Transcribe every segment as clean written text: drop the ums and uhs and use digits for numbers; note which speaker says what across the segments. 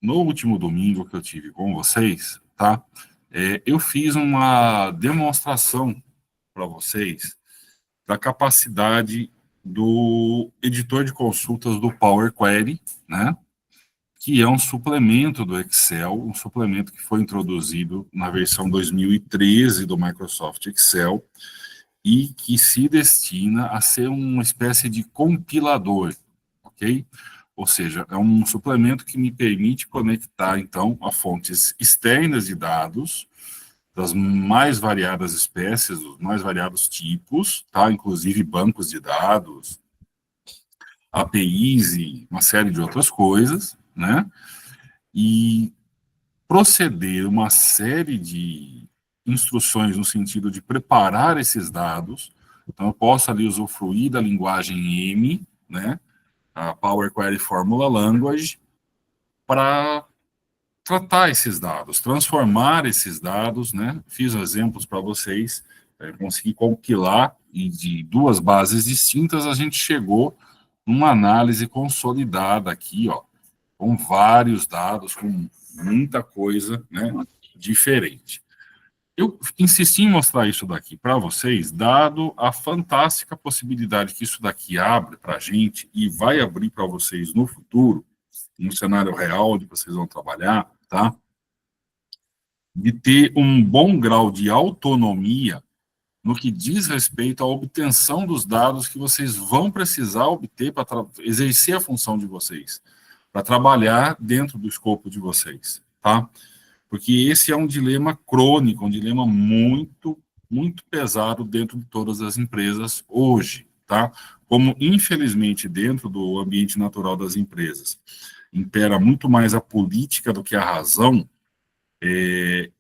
Speaker 1: no último domingo que eu tive com vocês, tá? Eu fiz uma demonstração para vocês da capacidade do editor de consultas do Power Query, né? Que é um suplemento do Excel, um suplemento que foi introduzido na versão 2013 do Microsoft Excel e que se destina a ser uma espécie de compilador, ok? Ou seja, é um suplemento que me permite conectar, então, a fontes externas de dados das mais variadas espécies, dos mais variados tipos, tá? Inclusive bancos de dados, APIs e uma série de outras coisas, né? E proceder uma série de instruções no sentido de preparar esses dados. Então, eu posso ali usufruir da linguagem M, né? A Power Query Formula Language, para tratar esses dados, transformar esses dados, né? Fiz exemplos para vocês, consegui compilar e de duas bases distintas a gente chegou numa análise consolidada aqui, ó, com vários dados, com muita coisa, né, diferente. Eu insisti em mostrar isso daqui para vocês, dado a fantástica possibilidade que isso daqui abre para a gente e vai abrir para vocês no futuro, no cenário real onde vocês vão trabalhar, tá? De ter um bom grau de autonomia no que diz respeito à obtenção dos dados que vocês vão precisar obter para exercer a função de vocês, para trabalhar dentro do escopo de vocês, tá? Porque esse é um dilema crônico, um dilema muito, muito pesado dentro de todas as empresas hoje, tá? Como, infelizmente, dentro do ambiente natural das empresas, impera muito mais a política do que a razão,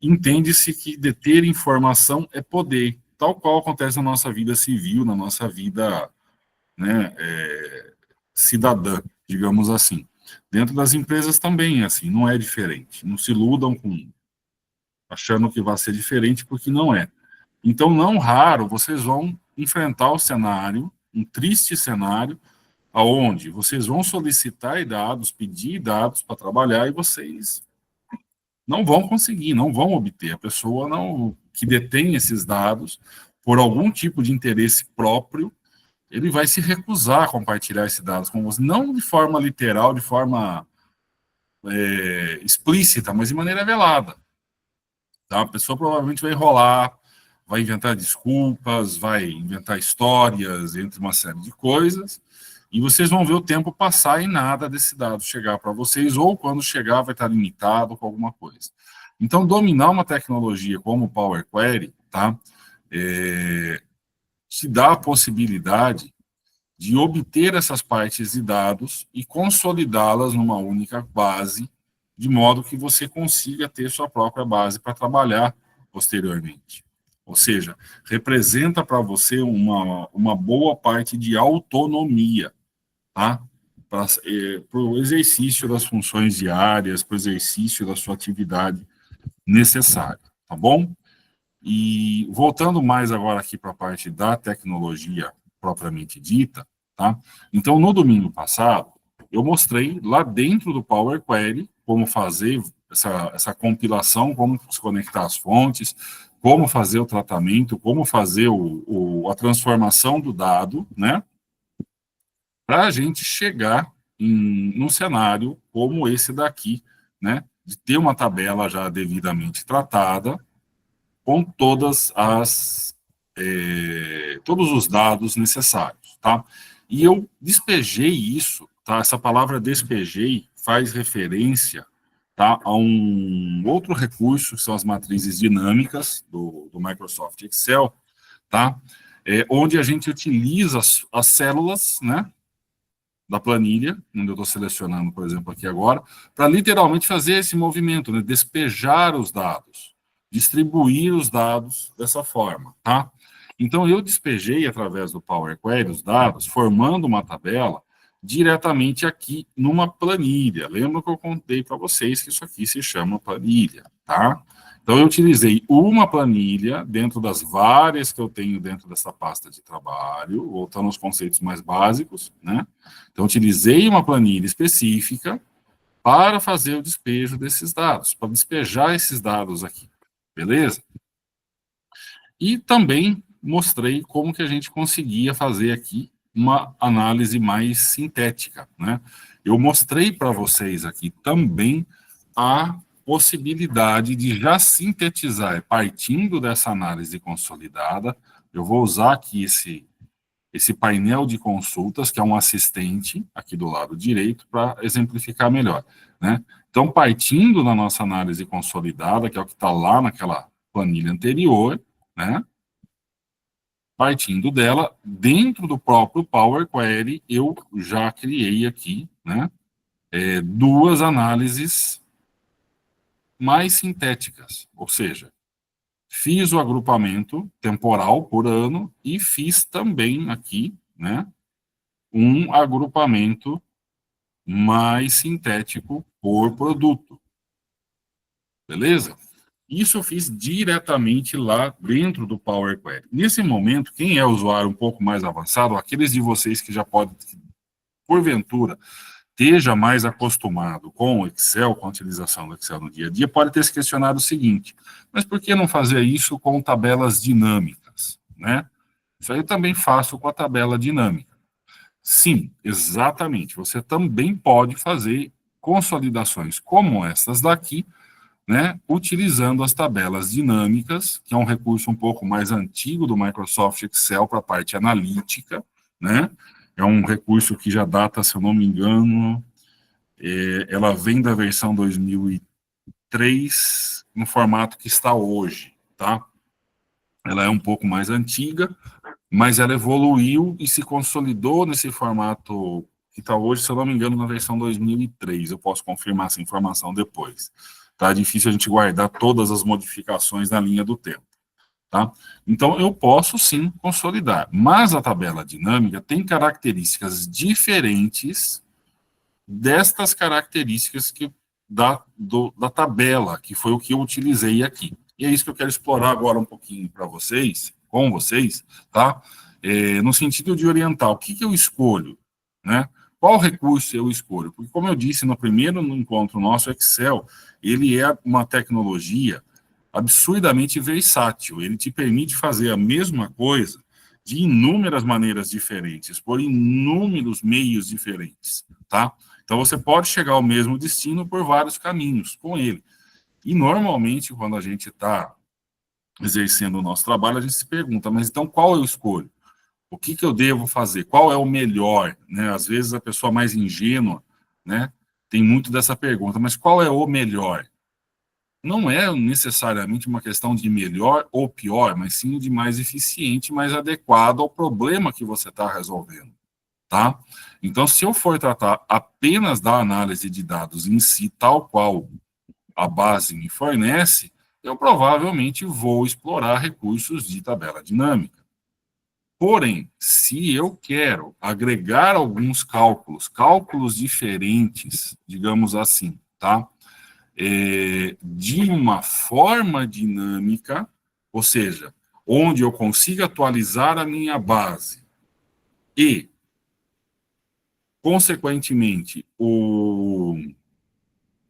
Speaker 1: entende-se que deter informação é poder, tal qual acontece na nossa vida civil, na nossa vida, né, cidadã, digamos assim. Dentro das empresas também é assim, não é diferente. Não se iludam com achando que vai ser diferente, porque não é. Então, não raro, vocês vão enfrentar o cenário, um triste cenário, aonde vocês vão solicitar dados, pedir dados para trabalhar e vocês não vão conseguir, não vão obter. A pessoa não que detém esses dados, por algum tipo de interesse próprio, ele vai se recusar a compartilhar esses dados com você, não de forma literal, de forma explícita, mas de maneira velada. Tá? A pessoa provavelmente vai enrolar, vai inventar desculpas, vai inventar histórias, entre uma série de coisas, e vocês vão ver o tempo passar e nada desse dado chegar para vocês, ou quando chegar vai estar limitado com alguma coisa. Então, dominar uma tecnologia como o Power Query, tá? Te dá a possibilidade de obter essas partes de dados e consolidá-las numa única base, de modo que você consiga ter sua própria base para trabalhar posteriormente. Ou seja, representa para você uma boa parte de autonomia, tá? Para o exercício das funções diárias, para o exercício da sua atividade necessária, tá bom? E voltando mais agora aqui para a parte da tecnologia propriamente dita, tá? Então, no domingo passado, eu mostrei lá dentro do Power Query como fazer essa compilação, como se conectar às fontes, como fazer o tratamento, como fazer a transformação do dado, né? Para a gente chegar num cenário como esse daqui, né? De ter uma tabela já devidamente tratada, com todos os dados necessários, tá? E eu despejei isso, tá? Essa palavra despejei faz referência, tá, a um outro recurso, que são as matrizes dinâmicas do Microsoft Excel, tá? Onde a gente utiliza as células, né, da planilha, onde eu estou selecionando, por exemplo, aqui agora, para literalmente fazer esse movimento, né, despejar os dados, distribuir os dados dessa forma, tá? Então, eu despejei, através do Power Query, os dados, formando uma tabela diretamente aqui numa planilha. Lembra que eu contei para vocês que isso aqui se chama planilha, tá? Então, eu utilizei uma planilha dentro das várias que eu tenho dentro dessa pasta de trabalho, voltando aos conceitos mais básicos, né? Então, utilizei uma planilha específica para fazer o despejo desses dados, para despejar esses dados aqui, beleza? E também mostrei como que a gente conseguia fazer aqui uma análise mais sintética, né? Eu mostrei para vocês aqui também a possibilidade de já sintetizar, partindo dessa análise consolidada. Eu vou usar aqui esse painel de consultas, que é um assistente aqui do lado direito, para exemplificar melhor, né? Então, partindo da nossa análise consolidada, que é o que está lá naquela planilha anterior, né? Partindo dela, dentro do próprio Power Query, eu já criei aqui, né? Duas análises mais sintéticas, ou seja, fiz o agrupamento temporal por ano e fiz também aqui, né, um agrupamento mais sintético por produto. Beleza? Isso eu fiz diretamente lá dentro do Power Query. Nesse momento, quem é usuário um pouco mais avançado, aqueles de vocês que já podem, porventura, esteja mais acostumado com o Excel, com a utilização do Excel no dia a dia, pode ter se questionado o seguinte: mas por que não fazer isso com tabelas dinâmicas, né? Isso aí eu também faço com a tabela dinâmica. Sim, exatamente. Você também pode fazer consolidações como essas daqui, né, utilizando as tabelas dinâmicas, que é um recurso um pouco mais antigo do Microsoft Excel para a parte analítica, né? É um recurso que já data, se eu não me engano, ela vem da versão 2003 no formato que está hoje, tá? Ela é um pouco mais antiga, mas ela evoluiu e se consolidou nesse formato que está hoje, se eu não me engano, na versão 2003. Eu posso confirmar essa informação depois. Tá difícil a gente guardar todas as modificações na linha do tempo. Tá? Então, eu posso sim consolidar, mas a tabela dinâmica tem características diferentes destas características da tabela, que foi o que eu utilizei aqui. E é isso que eu quero explorar agora um pouquinho para vocês, com vocês, tá? No sentido de orientar, o que eu escolho, né? Qual recurso eu escolho? Porque, como eu disse no primeiro encontro nosso, o Excel, ele é uma tecnologia absurdamente versátil. Ele te permite fazer a mesma coisa de inúmeras maneiras diferentes, por inúmeros meios diferentes, tá? Então, você pode chegar ao mesmo destino por vários caminhos com ele. E, normalmente, quando a gente está exercendo o nosso trabalho, a gente se pergunta, mas então qual eu escolho? O que eu devo fazer? Qual é o melhor? Né? Às vezes, a pessoa mais ingênua, né, tem muito dessa pergunta, mas qual é o melhor? Não é necessariamente uma questão de melhor ou pior, mas sim de mais eficiente, mais adequado ao problema que você está resolvendo. Tá? Então, se eu for tratar apenas da análise de dados em si, tal qual a base me fornece, eu provavelmente vou explorar recursos de tabela dinâmica. Porém, se eu quero agregar alguns cálculos diferentes, digamos assim, tá? De uma forma dinâmica, ou seja, onde eu consiga atualizar a minha base e consequentemente, o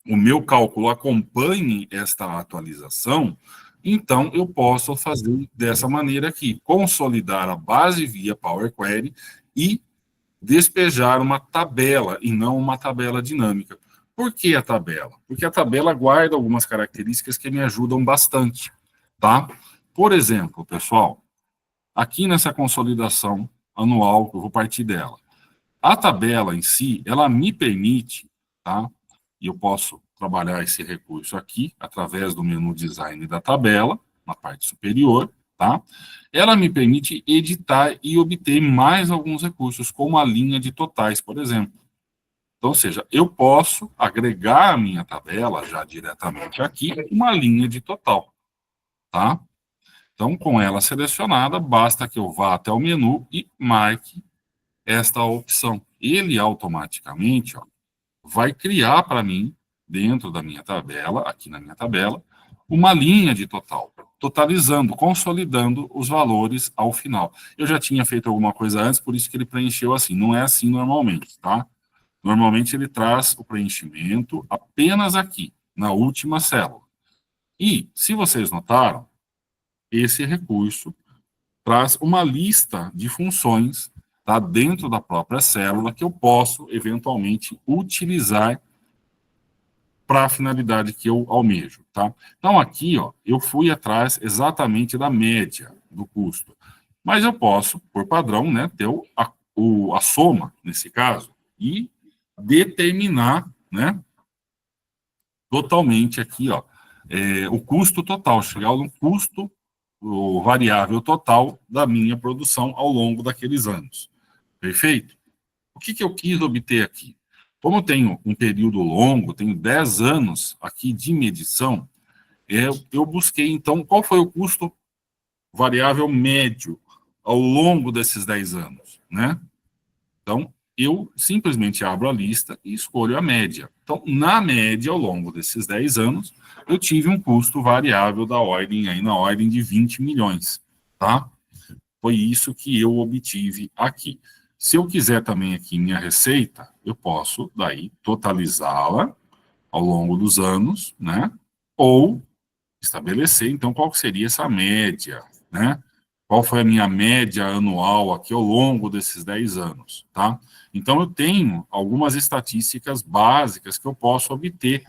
Speaker 1: meu cálculo acompanhe esta atualização, então eu posso fazer dessa maneira aqui, consolidar a base via Power Query e despejar uma tabela e não uma tabela dinâmica. Por que a tabela? Porque a tabela guarda algumas características que me ajudam bastante, tá? Por exemplo, pessoal, aqui nessa consolidação anual, que eu vou partir dela, a tabela em si, ela me permite, tá? E eu posso trabalhar esse recurso aqui, através do menu Design da tabela, na parte superior, tá? Ela me permite editar e obter mais alguns recursos, como a linha de totais, por exemplo. Então, ou seja, eu posso agregar à minha tabela, já diretamente aqui, uma linha de total, tá? Então, com ela selecionada, basta que eu vá até o menu e marque esta opção. Ele automaticamente, ó, vai criar para mim, dentro da minha tabela, aqui na minha tabela, uma linha de total, totalizando, consolidando os valores ao final. Eu já tinha feito alguma coisa antes, por isso que ele preencheu assim. Não é assim normalmente, tá? Normalmente ele traz o preenchimento apenas aqui, na última célula. E, se vocês notaram, esse recurso traz uma lista de funções, tá, dentro da própria célula que eu posso, eventualmente, utilizar para a finalidade que eu almejo, tá? Então, aqui, ó, eu fui atrás exatamente da média do custo. Mas eu posso, por padrão, né, ter a soma, nesse caso, e determinar, né, totalmente aqui, ó, o custo total, chegar no custo, o variável total da minha produção ao longo daqueles anos. Perfeito? O que eu quis obter aqui? Como eu tenho um período longo, tenho 10 anos aqui de medição, eu busquei, então, qual foi o custo variável médio ao longo desses 10 anos, né? Então, eu simplesmente abro a lista e escolho a média. Então, na média, ao longo desses 10 anos, eu tive um custo variável da ordem, aí na ordem de 20 milhões, tá? Foi isso que eu obtive aqui. Se eu quiser também aqui minha receita, eu posso daí totalizá-la ao longo dos anos, né? Ou estabelecer, então, qual seria essa média, né? Qual foi a minha média anual aqui ao longo desses 10 anos, tá? Então, eu tenho algumas estatísticas básicas que eu posso obter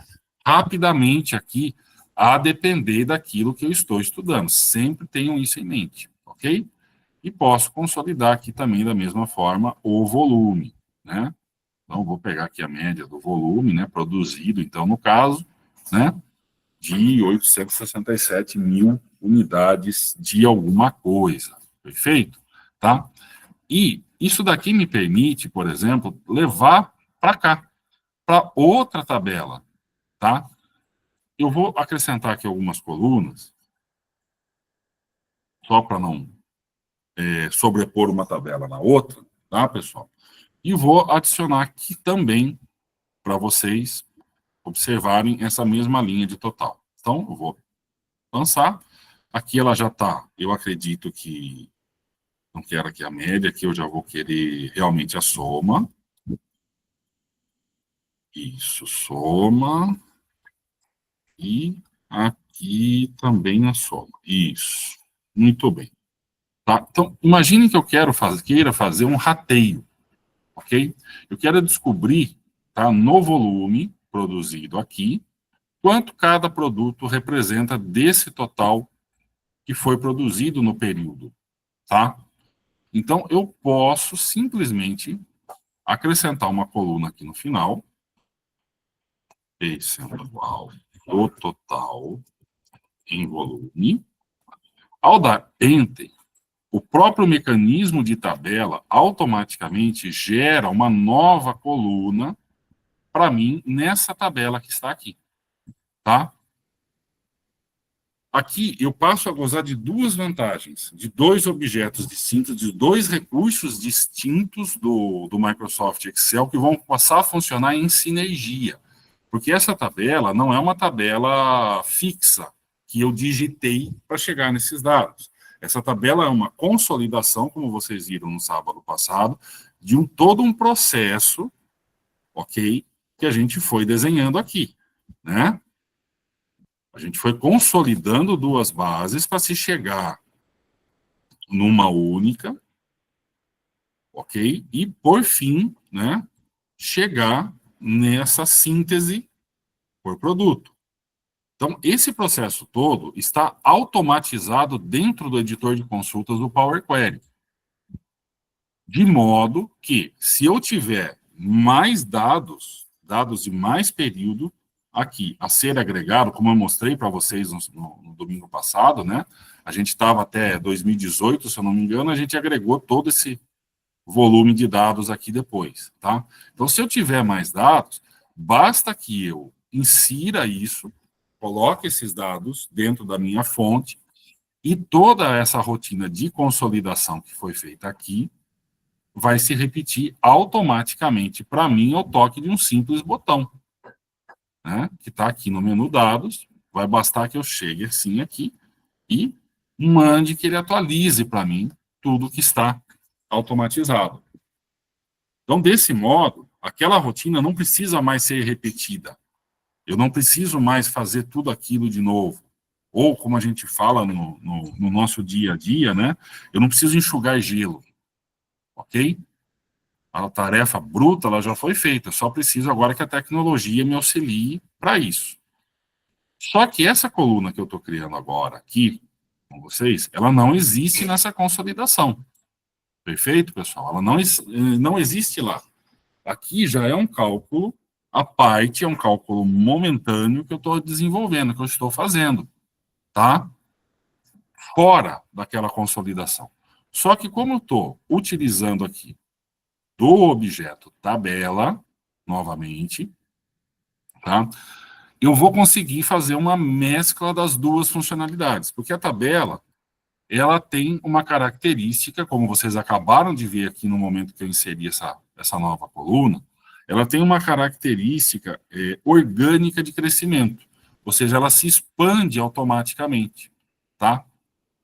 Speaker 1: rapidamente aqui, a depender daquilo que eu estou estudando. Sempre tenham isso em mente, ok? E posso consolidar aqui também, da mesma forma, o volume, né? Então, vou pegar aqui a média do volume, né, produzido, então, no caso, né, de 867 mil unidades de alguma coisa, perfeito? Tá? E isso daqui me permite, por exemplo, levar para cá, para outra tabela, tá? Eu vou acrescentar aqui algumas colunas, só para não sobrepor uma tabela na outra, tá, pessoal? E vou adicionar aqui também, para vocês observarem essa mesma linha de total. Então, eu vou lançar. Aqui ela já está, eu acredito que não quero aqui a média, aqui eu já vou querer realmente a soma. Isso, soma. E aqui também a soma. Isso, muito bem. Tá? Então, imagine que eu queira fazer um rateio, ok? Eu quero descobrir, tá, no volume produzido aqui, quanto cada produto representa desse total que foi produzido no período, tá? Então, eu posso simplesmente acrescentar uma coluna aqui no final, percentual do total em volume. Ao dar Enter, o próprio mecanismo de tabela automaticamente gera uma nova coluna para mim nessa tabela que está aqui, tá? Aqui eu passo a gozar de duas vantagens, de dois objetos distintos, de dois recursos distintos do Microsoft Excel que vão passar a funcionar em sinergia. Porque essa tabela não é uma tabela fixa que eu digitei para chegar nesses dados. Essa tabela é uma consolidação, como vocês viram no sábado passado, de todo um processo, ok, que a gente foi desenhando aqui, né? A gente foi consolidando duas bases para se chegar numa única, ok? E, por fim, né, chegar nessa síntese por produto. Então, esse processo todo está automatizado dentro do editor de consultas do Power Query. De modo que, se eu tiver mais dados de mais período, aqui, a ser agregado, como eu mostrei para vocês no domingo passado, né? A gente estava até 2018, se eu não me engano, a gente agregou todo esse volume de dados aqui depois, tá? Então, se eu tiver mais dados, basta que eu insira isso, coloque esses dados dentro da minha fonte e toda essa rotina de consolidação que foi feita aqui vai se repetir automaticamente para mim ao toque de um simples botão, né, que está aqui no menu dados. Vai bastar que eu chegue assim aqui e mande que ele atualize para mim tudo que está automatizado. Então, desse modo, aquela rotina não precisa mais ser repetida. Eu não preciso mais fazer tudo aquilo de novo. Ou, como a gente fala no nosso dia a dia, né? Eu não preciso enxugar gelo, ok? A tarefa bruta ela já foi feita, só preciso agora que a tecnologia me auxilie para isso. Só que essa coluna que eu estou criando agora aqui com vocês, ela não existe nessa consolidação. Perfeito, pessoal? Ela não existe lá. Aqui já é um cálculo à parte, é um cálculo momentâneo que eu estou desenvolvendo, que eu estou fazendo, tá? Fora daquela consolidação. Só que como eu estou utilizando aqui do objeto tabela, novamente, tá? Eu vou conseguir fazer uma mescla das duas funcionalidades, porque a tabela, ela tem uma característica, como vocês acabaram de ver aqui no momento que eu inseri essa nova coluna, ela tem uma característica orgânica de crescimento, ou seja, ela se expande automaticamente, tá?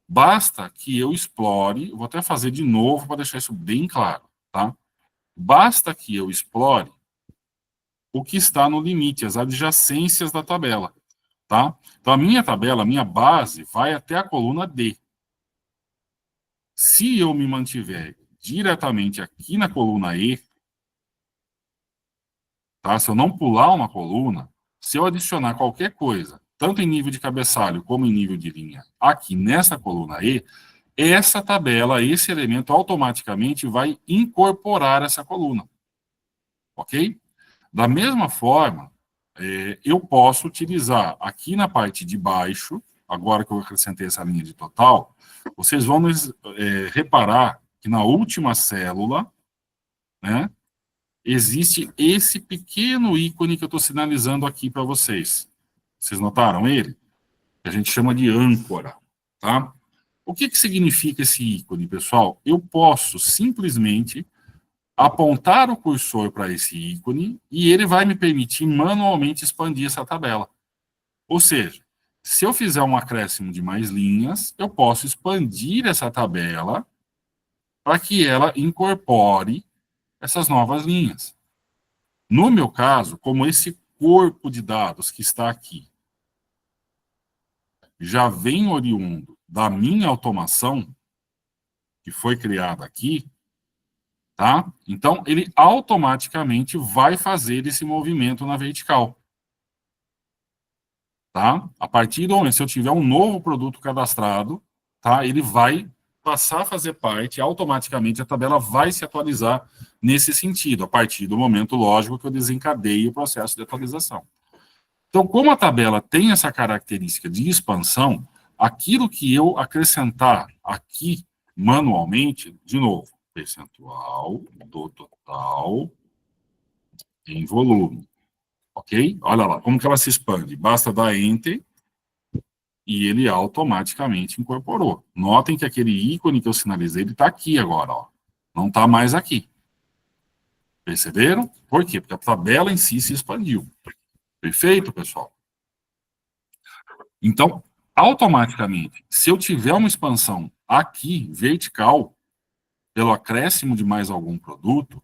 Speaker 1: Basta que eu explore, vou até fazer de novo para deixar isso bem claro, tá? Basta que eu explore o que está no limite, as adjacências da tabela, tá? Então, a minha tabela, a minha base, vai até a coluna D. Se eu me mantiver diretamente aqui na coluna E, tá? Se eu não pular uma coluna, se eu adicionar qualquer coisa, tanto em nível de cabeçalho como em nível de linha, aqui nessa coluna E, essa tabela, esse elemento, automaticamente vai incorporar essa coluna. Ok? Da mesma forma, eu posso utilizar aqui na parte de baixo, agora que eu acrescentei essa linha de total, vocês vão reparar que na última célula, né, existe esse pequeno ícone que eu estou sinalizando aqui para vocês. Vocês notaram ele? Que a gente chama de âncora, tá? O que significa esse ícone, pessoal? Eu posso simplesmente apontar o cursor para esse ícone e ele vai me permitir manualmente expandir essa tabela. Ou seja, se eu fizer um acréscimo de mais linhas, eu posso expandir essa tabela para que ela incorpore essas novas linhas. No meu caso, como esse corpo de dados que está aqui já vem oriundo da minha automação, que foi criada aqui, tá? Então, ele automaticamente vai fazer esse movimento na vertical. Tá? A partir do momento, se eu tiver um novo produto cadastrado, tá? Ele vai passar a fazer parte, automaticamente a tabela vai se atualizar nesse sentido, a partir do momento, lógico, que eu desencadeie o processo de atualização. Então, como a tabela tem essa característica de expansão, aquilo que eu acrescentar aqui manualmente, de novo, percentual do total em volume, ok? Olha lá, como que ela se expande? Basta dar Enter e ele automaticamente incorporou. Notem que aquele ícone que eu sinalizei, ele está aqui agora, ó. Não está mais aqui. Perceberam? Por quê? Porque a tabela em si se expandiu. Perfeito, pessoal? Então, automaticamente, se eu tiver uma expansão aqui, vertical, pelo acréscimo de mais algum produto,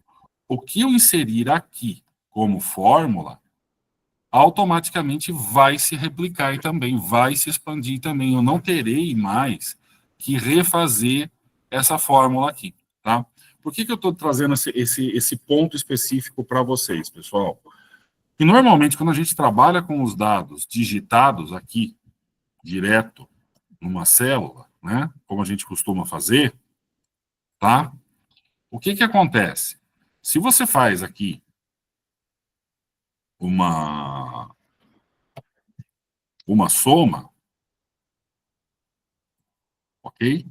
Speaker 1: o que eu inserir aqui como fórmula, automaticamente vai se replicar e também vai se expandir também. Eu não terei mais que refazer essa fórmula aqui, tá? Por que eu estou trazendo esse ponto específico para vocês, pessoal? E normalmente, quando a gente trabalha com os dados digitados aqui, direto, numa célula, né, como a gente costuma fazer, tá? O que acontece? Se você faz aqui uma soma, ok?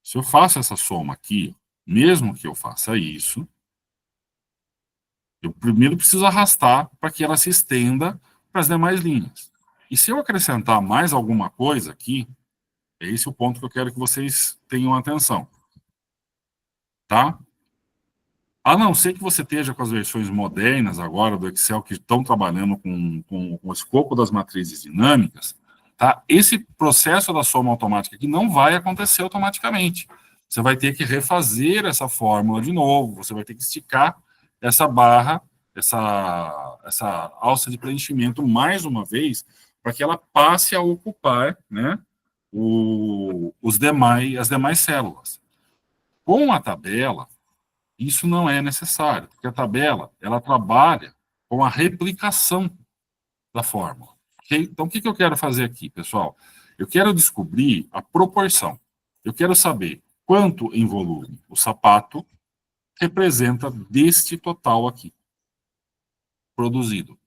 Speaker 1: Se eu faço essa soma aqui, mesmo que eu faça isso, eu primeiro preciso arrastar para que ela se estenda para as demais linhas. E se eu acrescentar mais alguma coisa aqui, é esse o ponto que eu quero que vocês tenham atenção. Tá? A não ser que você esteja com as versões modernas agora do Excel, que estão trabalhando com o escopo das matrizes dinâmicas, Tá? Esse processo da soma automática aqui não vai acontecer automaticamente. Você vai ter que refazer essa fórmula de novo, você vai ter que esticar essa barra, essa alça de preenchimento mais uma vez, para que ela passe a ocupar, né, as demais células. Com a tabela, isso não é necessário, porque a tabela ela trabalha com a replicação da fórmula. Okay? Então, o que eu quero fazer aqui, pessoal? Eu quero descobrir a proporção. Eu quero saber quanto em volume o sapato representa deste total aqui, produzido.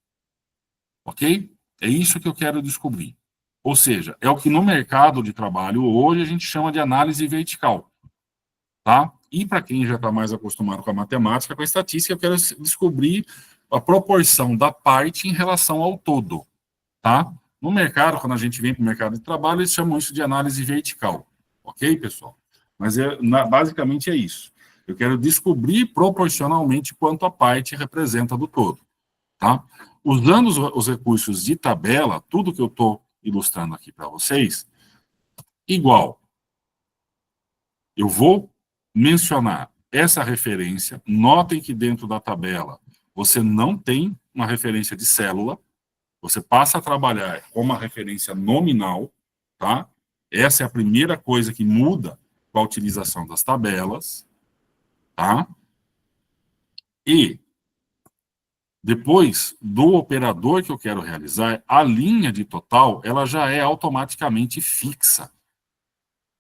Speaker 1: Ok? É isso que eu quero descobrir. Ou seja, é o que no mercado de trabalho hoje a gente chama de análise vertical. Tá? E para quem já está mais acostumado com a matemática, com a estatística, eu quero descobrir a proporção da parte em relação ao todo. Tá? No mercado, quando a gente vem para o mercado de trabalho, eles chamam isso de análise vertical. Ok, pessoal? Mas basicamente é isso. Eu quero descobrir proporcionalmente quanto a parte representa do todo. Tá? Usando os recursos de tabela, tudo que eu estou ilustrando aqui para vocês, igual. Eu vou mencionar essa referência. Notem que dentro da tabela você não tem uma referência de célula, você passa a trabalhar com uma referência nominal, tá? Essa é a primeira coisa que muda com a utilização das tabelas, tá? E depois do operador que eu quero realizar, a linha de total, ela já é automaticamente fixa,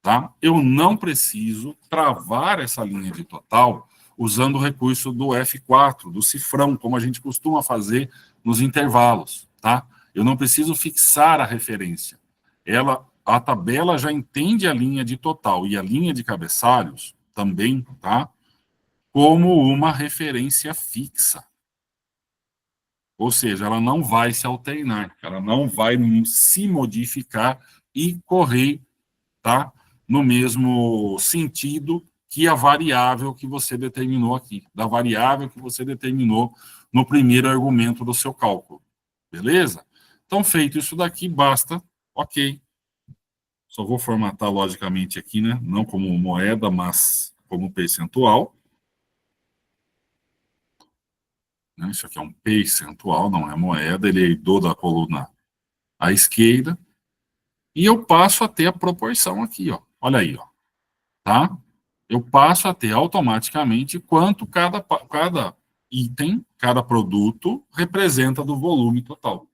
Speaker 1: tá? Eu não preciso travar essa linha de total usando o recurso do F4, do cifrão, como a gente costuma fazer nos intervalos, tá? Eu não preciso fixar a referência. A tabela já entende a linha de total e a linha de cabeçalhos também, tá? Como uma referência fixa. Ou seja, ela não vai se alternar, ela não vai se modificar e correr, tá? No mesmo sentido que a variável que você determinou aqui, da variável que você determinou no primeiro argumento do seu cálculo. Beleza? Então, feito isso daqui, basta, ok. Só vou formatar logicamente aqui, né? Não como moeda, mas como percentual. Isso aqui é um percentual, não é moeda, ele herdou da coluna à esquerda. E eu passo a ter a proporção aqui, ó. Olha aí, ó. Tá? Eu passo a ter automaticamente quanto cada item, cada produto representa do volume total.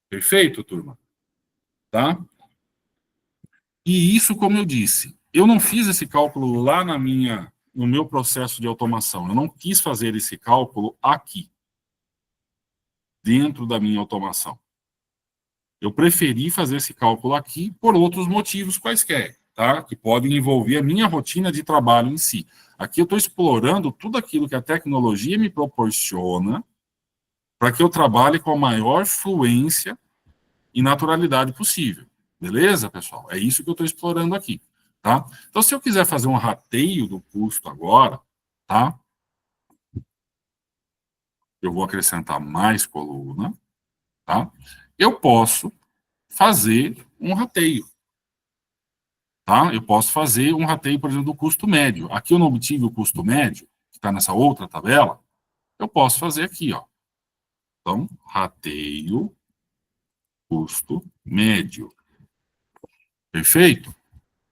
Speaker 1: Perfeito, turma? Tá? E isso, como eu disse, eu não fiz esse cálculo lá no meu processo de automação. Eu não quis fazer esse cálculo aqui, dentro da minha automação. Eu preferi fazer esse cálculo aqui por outros motivos quaisquer, tá? Que podem envolver a minha rotina de trabalho em si. Aqui eu estou explorando tudo aquilo que a tecnologia me proporciona para que eu trabalhe com a maior fluência e naturalidade possível. Beleza, pessoal? É isso que eu estou explorando aqui, tá? Então, se eu quiser fazer um rateio do custo agora, tá? Eu vou acrescentar mais coluna, tá? Eu posso fazer um rateio. Tá? Eu posso fazer um rateio, por exemplo, do custo médio. Aqui eu não obtive o custo médio, que está nessa outra tabela. Eu posso fazer aqui, ó. Então, rateio custo médio. Perfeito?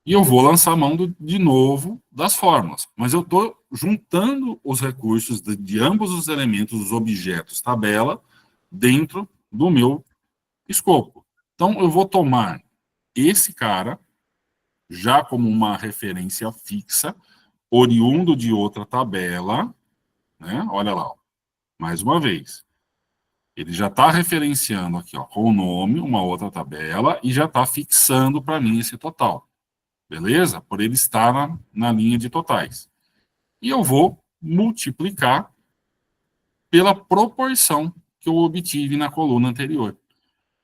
Speaker 1: E eu vou lançar a mão de novo das fórmulas. Mas eu estou juntando os recursos de ambos os elementos, os objetos tabela, dentro do meu escopo. Então, eu vou tomar esse cara já como uma referência fixa, oriundo de outra tabela, né? Olha lá, ó. Mais uma vez. Ele já está referenciando aqui, ó, com o nome, uma outra tabela, e já está fixando para mim esse total. Beleza? Por ele estar na linha de totais. E eu vou multiplicar pela proporção que eu obtive na coluna anterior.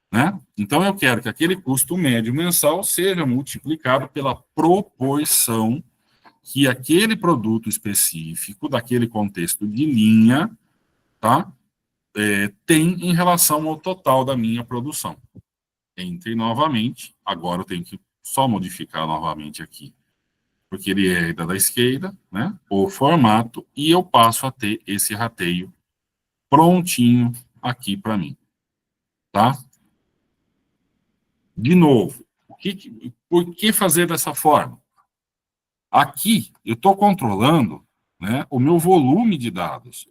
Speaker 1: Né? Então, eu quero que aquele custo médio mensal seja multiplicado pela proporção que aquele produto específico, daquele contexto de linha, tá? Tem em relação ao total da minha produção. Entre novamente, agora eu tenho que só modificar novamente aqui, porque ele é da esquerda, né? O formato, e eu passo a ter esse rateio prontinho aqui para mim, tá? De novo, por que fazer dessa forma? Aqui eu estou controlando, né, o meu volume de dados.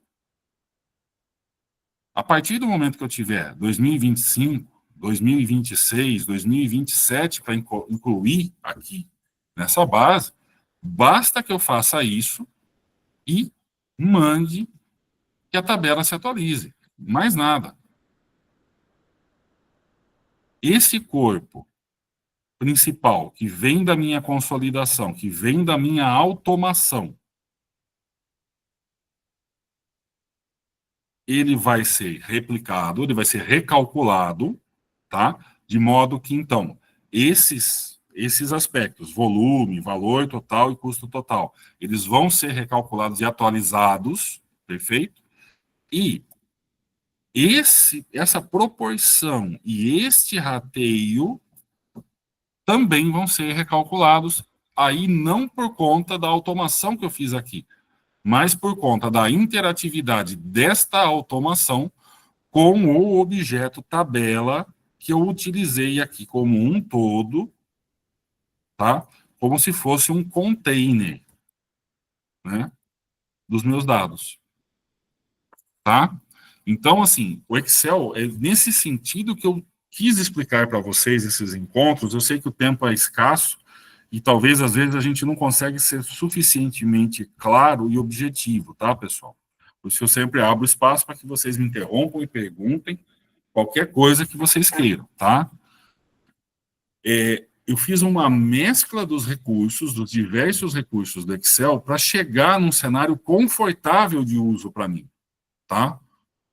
Speaker 1: A partir do momento que eu tiver 2025, 2026, 2027 para incluir aqui nessa base, basta que eu faça isso e mande que a tabela se atualize. Mais nada. Esse corpo principal, que vem da minha consolidação, que vem da minha automação, ele vai ser replicado, ele vai ser recalculado, tá? De modo que, então, esses aspectos, volume, valor total e custo total, eles vão ser recalculados e atualizados, perfeito? E essa proporção e este rateio também vão ser recalculados, aí não por conta da automação que eu fiz aqui, mas por conta da interatividade desta automação com o objeto tabela que eu utilizei aqui como um todo, tá? Como se fosse um container, né, dos meus dados, tá? Então, assim, o Excel é nesse sentido que eu quis explicar para vocês esses encontros. Eu sei que o tempo é escasso e talvez às vezes a gente não consegue ser suficientemente claro e objetivo, tá, pessoal? Por isso eu sempre abro espaço para que vocês me interrompam e perguntem qualquer coisa que vocês queiram, tá? Eu fiz uma mescla dos recursos, dos diversos recursos do Excel, para chegar num cenário confortável de uso para mim, tá?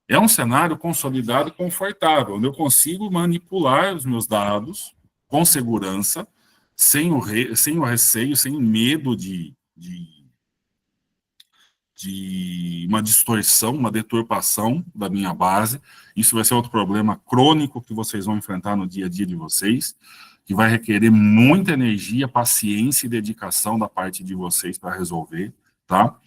Speaker 1: É um cenário consolidado e confortável, onde eu consigo manipular os meus dados com segurança, sem o receio, sem o medo de uma distorção, uma deturpação da minha base. Isso vai ser outro problema crônico que vocês vão enfrentar no dia a dia de vocês, que vai requerer muita energia, paciência e dedicação da parte de vocês para resolver, tá?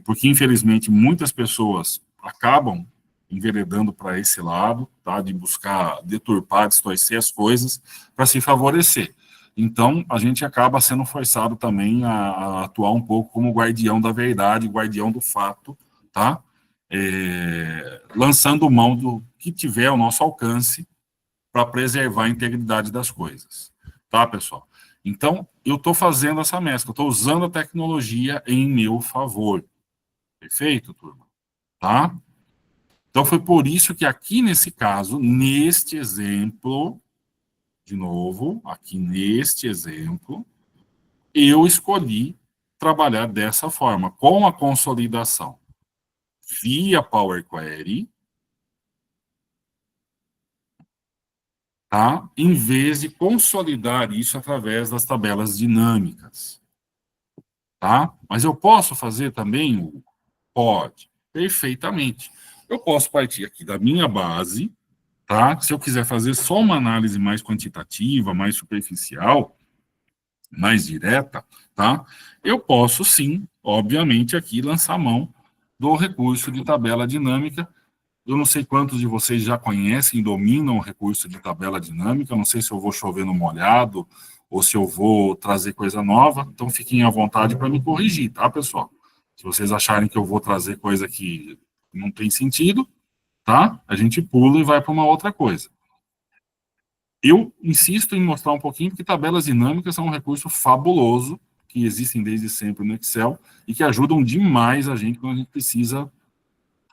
Speaker 1: Porque, infelizmente, muitas pessoas acabam enveredando para esse lado, tá? De buscar deturpar, distorcer as coisas para se favorecer. Então, a gente acaba sendo forçado também a atuar um pouco como guardião da verdade, guardião do fato, tá? Lançando mão do que tiver ao nosso alcance para preservar a integridade das coisas, tá, pessoal? Então, eu estou fazendo essa mescla, estou usando a tecnologia em meu favor. Perfeito, turma? Tá? Então, foi por isso que aqui nesse caso, neste exemplo, de novo, aqui neste exemplo, eu escolhi trabalhar dessa forma, com a consolidação via Power Query, tá? Em vez de consolidar isso através das tabelas dinâmicas, tá? Mas eu posso fazer também o pode, perfeitamente. Eu posso partir aqui da minha base, tá? Se eu quiser fazer só uma análise mais quantitativa, mais superficial, mais direta, tá? Eu posso sim, obviamente, aqui lançar mão do recurso de tabela dinâmica. Eu não sei quantos de vocês já conhecem, dominam o recurso de tabela dinâmica, não sei se eu vou chover no molhado ou se eu vou trazer coisa nova, então fiquem à vontade para me corrigir, tá, pessoal? Se vocês acharem que eu vou trazer coisa que não tem sentido, tá? A gente pula e vai para uma outra coisa. Eu insisto em mostrar um pouquinho porque tabelas dinâmicas são um recurso fabuloso que existem desde sempre no Excel e que ajudam demais a gente quando a gente precisa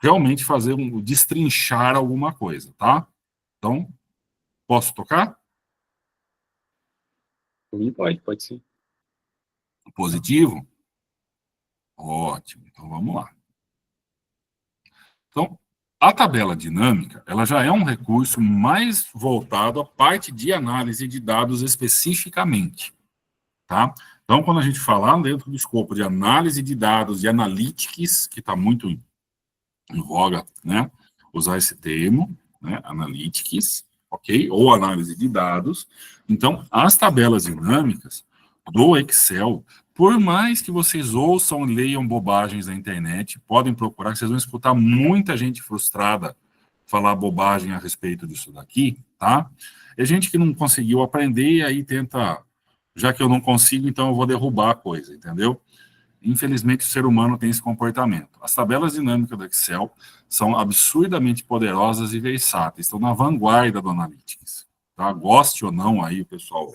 Speaker 1: realmente fazer destrinchar alguma coisa, tá? Então, posso tocar?
Speaker 2: Pode sim.
Speaker 1: Positivo? Ótimo, então vamos lá. Então, a tabela dinâmica, ela já é um recurso mais voltado à parte de análise de dados especificamente, tá? Então, quando a gente falar dentro do escopo de análise de dados, de analytics, que está muito em voga, né, usar esse termo, né, analytics, ok? Ou análise de dados. Então, as tabelas dinâmicas do Excel, por mais que vocês ouçam e leiam bobagens na internet, podem procurar, que vocês vão escutar muita gente frustrada falar bobagem a respeito disso daqui, tá? É gente que não conseguiu aprender e aí tenta, já que eu não consigo, então eu vou derrubar a coisa, entendeu? Infelizmente, o ser humano tem esse comportamento. As tabelas dinâmicas do Excel são absurdamente poderosas e versáteis, estão na vanguarda do Analytics. Tá? Goste ou não aí o pessoal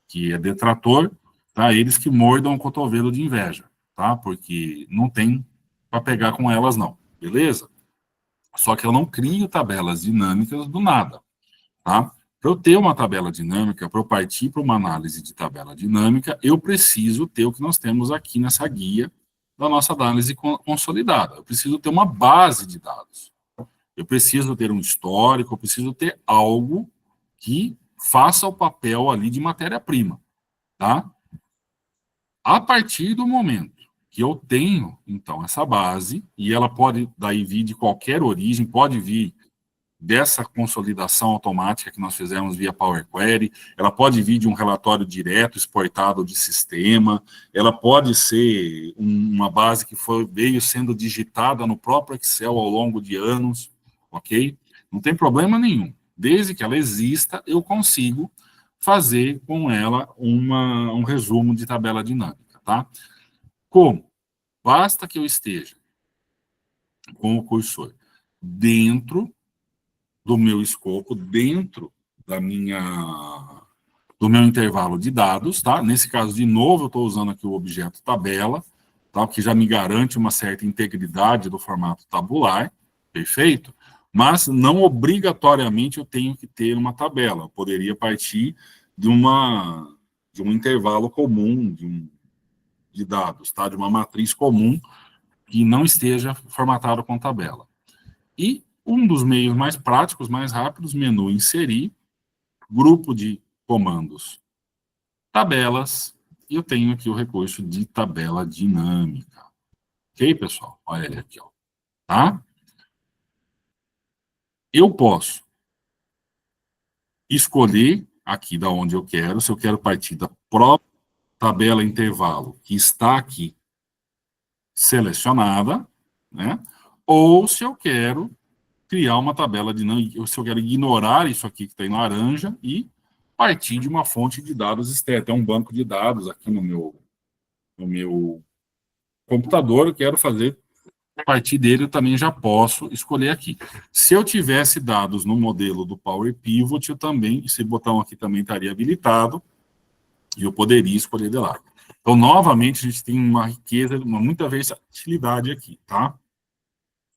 Speaker 1: que é detrator, tá? Eles que mordam o cotovelo de inveja, tá? Porque não tem para pegar com elas não, beleza? Só que eu não crio tabelas dinâmicas do nada, tá? Para eu ter uma tabela dinâmica, para eu partir para uma análise de tabela dinâmica, eu preciso ter o que nós temos aqui nessa guia da nossa análise consolidada. Eu preciso ter uma base de dados. Eu preciso ter um histórico, eu preciso ter algo que faça o papel ali de matéria-prima, tá? A partir do momento que eu tenho, então, essa base, e ela pode daí vir de qualquer origem, pode vir dessa consolidação automática que nós fizemos via Power Query, ela pode vir de um relatório direto exportado de sistema, ela pode ser uma base que veio sendo digitada no próprio Excel ao longo de anos, ok? Não tem problema nenhum. Desde que ela exista, eu consigo fazer com ela um resumo de tabela dinâmica, tá? Como? Basta que eu esteja com o cursor dentro do meu escopo, dentro do meu intervalo de dados, tá? Nesse caso, de novo, eu estou usando aqui o objeto tabela, tá? Que já me garante uma certa integridade do formato tabular, perfeito? Mas não obrigatoriamente eu tenho que ter uma tabela. Eu poderia partir de um intervalo comum de dados, tá? De uma matriz comum que não esteja formatado com tabela. E um dos meios mais práticos, mais rápidos, menu inserir, grupo de comandos, tabelas, e eu tenho aqui o recurso de tabela dinâmica. Ok, pessoal? Olha ele aqui, ó. Tá? Eu posso escolher aqui da onde eu quero, se eu quero partir da própria tabela intervalo que está aqui selecionada, né? Ou se eu quero criar uma tabela dinâmica, se eu quero ignorar isso aqui que está em laranja e partir de uma fonte de dados externa. Tem um banco de dados aqui no meu computador, eu quero fazer a partir dele, eu também já posso escolher aqui. Se eu tivesse dados no modelo do Power Pivot, eu também, esse botão aqui também estaria habilitado, e eu poderia escolher de lá. Então, novamente, a gente tem uma riqueza, muita versatilidade aqui, tá?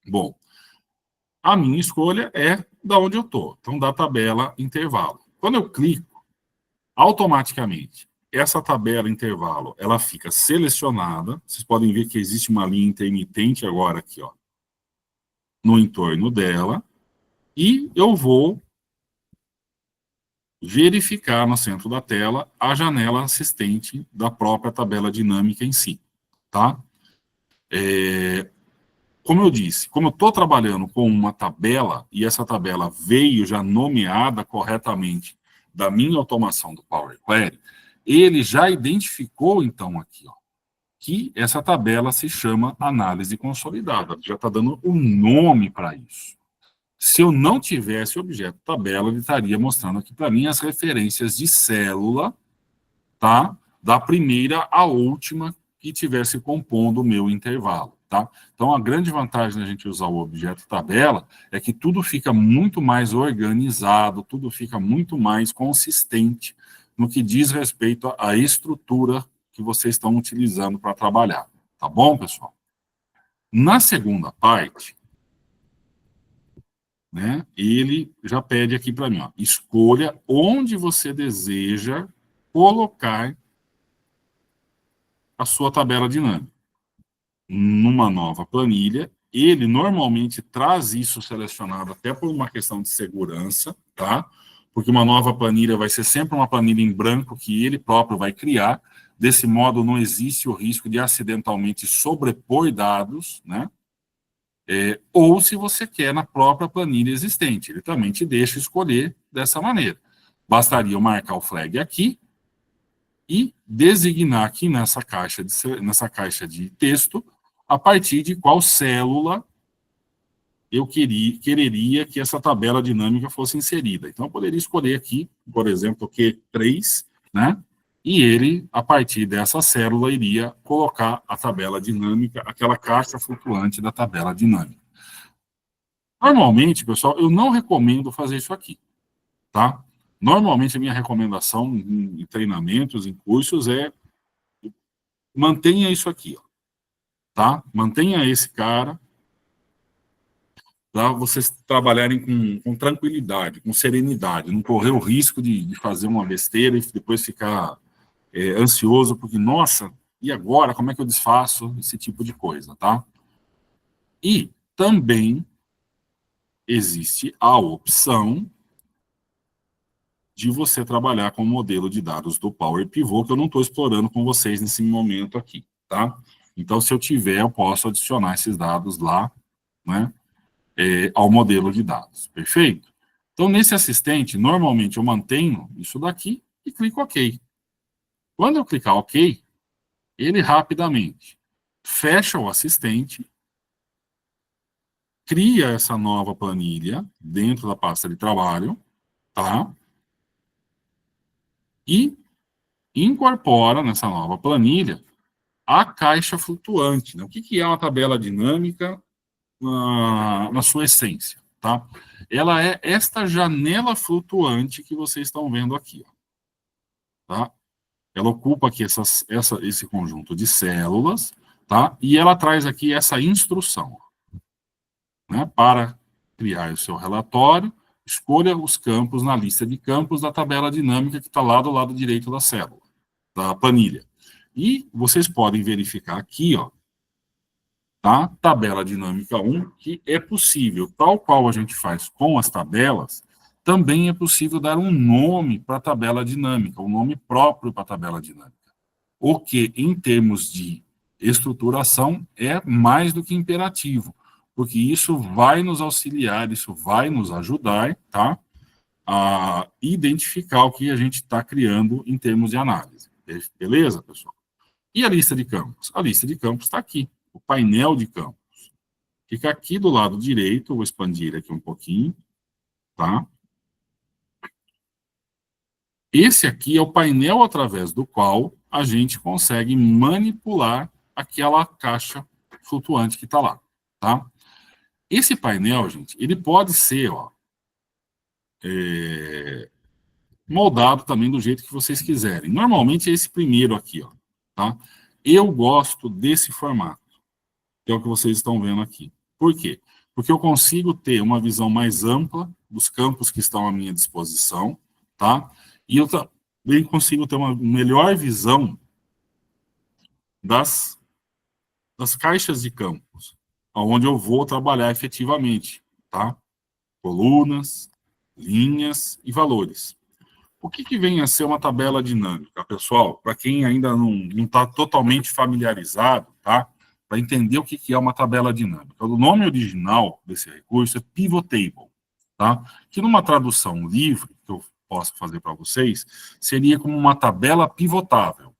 Speaker 1: Bom, a minha escolha é da onde eu estou, então da tabela intervalo. Quando eu clico, automaticamente, essa tabela intervalo, ela fica selecionada, vocês podem ver que existe uma linha intermitente agora aqui, ó, no entorno dela, e eu vou verificar no centro da tela a janela assistente da própria tabela dinâmica em si, tá? Como eu disse, como eu estou trabalhando com uma tabela, e essa tabela veio já nomeada corretamente da minha automação do Power Query, ele já identificou, então, aqui, ó, que essa tabela se chama análise consolidada. Já está dando um nome para isso. Se eu não tivesse o objeto tabela, ele estaria mostrando aqui para mim as referências de célula, tá? Da primeira à última que tivesse compondo o meu intervalo, tá? Então, a grande vantagem da gente usar o objeto tabela é que tudo fica muito mais organizado, tudo fica muito mais consistente no que diz respeito à estrutura que vocês estão utilizando para trabalhar. Tá bom, pessoal? Na segunda parte, né, ele já pede aqui para mim, ó, escolha onde você deseja colocar a sua tabela dinâmica. Numa nova planilha, ele normalmente traz isso selecionado até por uma questão de segurança, tá? Porque uma nova planilha vai ser sempre uma planilha em branco que ele próprio vai criar. Desse modo, não existe o risco de acidentalmente sobrepor dados, né? ou se você quer na própria planilha existente. Ele também te deixa escolher dessa maneira. Bastaria eu marcar o flag aqui e designar aqui nessa caixa de texto a partir de qual célula eu quereria que essa tabela dinâmica fosse inserida. Então, eu poderia escolher aqui, por exemplo, Q3, né? E ele, a partir dessa célula, iria colocar a tabela dinâmica, aquela caixa flutuante da tabela dinâmica. Normalmente, pessoal, eu não recomendo fazer isso aqui, tá? Normalmente, a minha recomendação em treinamentos, em cursos, é mantenha isso aqui, ó, tá? Mantenha esse cara para vocês trabalharem com tranquilidade, com serenidade, não correr o risco de fazer uma besteira e depois ficar ansioso, porque, nossa, e agora, como é que eu desfaço esse tipo de coisa, tá? E também existe a opção de você trabalhar com o modelo de dados do Power Pivot, que eu não estou explorando com vocês nesse momento aqui, tá? Então, se eu tiver, eu posso adicionar esses dados lá, né, ao modelo de dados, perfeito? Então, nesse assistente, normalmente eu mantenho isso daqui e clico OK. Quando eu clicar OK, ele rapidamente fecha o assistente, cria essa nova planilha dentro da pasta de trabalho, tá? E incorpora nessa nova planilha a caixa flutuante, né? O que é uma tabela dinâmica na sua essência, tá? Ela é esta janela flutuante que vocês estão vendo aqui, ó, tá? Ela ocupa aqui esse conjunto de células, tá? E ela traz aqui essa instrução, né? Para criar o seu relatório, escolha os campos na lista de campos da tabela dinâmica que está lá do lado direito da célula, da planilha. E vocês podem verificar aqui, ó, tá? Tabela dinâmica 1, que é possível, tal qual a gente faz com as tabelas, também é possível dar um nome para a tabela dinâmica, um nome próprio para a tabela dinâmica. O que, em termos de estruturação, é mais do que imperativo, porque isso vai nos auxiliar, isso vai nos ajudar, tá? A identificar o que a gente está criando em termos de análise. Beleza, pessoal? E a lista de campos? A lista de campos está aqui, o painel de campos. Fica aqui do lado direito, vou expandir aqui um pouquinho, tá? Esse aqui é o painel através do qual a gente consegue manipular aquela caixa flutuante que está lá, tá? Esse painel, gente, ele pode ser, ó, moldado também do jeito que vocês quiserem. Normalmente é esse primeiro aqui, ó, tá? Eu gosto desse formato, que é o que vocês estão vendo aqui. Por quê? Porque eu consigo ter uma visão mais ampla dos campos que estão à minha disposição, tá? E eu também consigo ter uma melhor visão das caixas de campos, onde eu vou trabalhar efetivamente, tá? Colunas, linhas e valores. O que vem a ser uma tabela dinâmica, pessoal? Para quem ainda não está totalmente familiarizado, tá? Para entender o que é uma tabela dinâmica. O nome original desse recurso é Pivot Table, tá? Que numa tradução livre, que eu posso fazer para vocês, seria como uma tabela pivotável,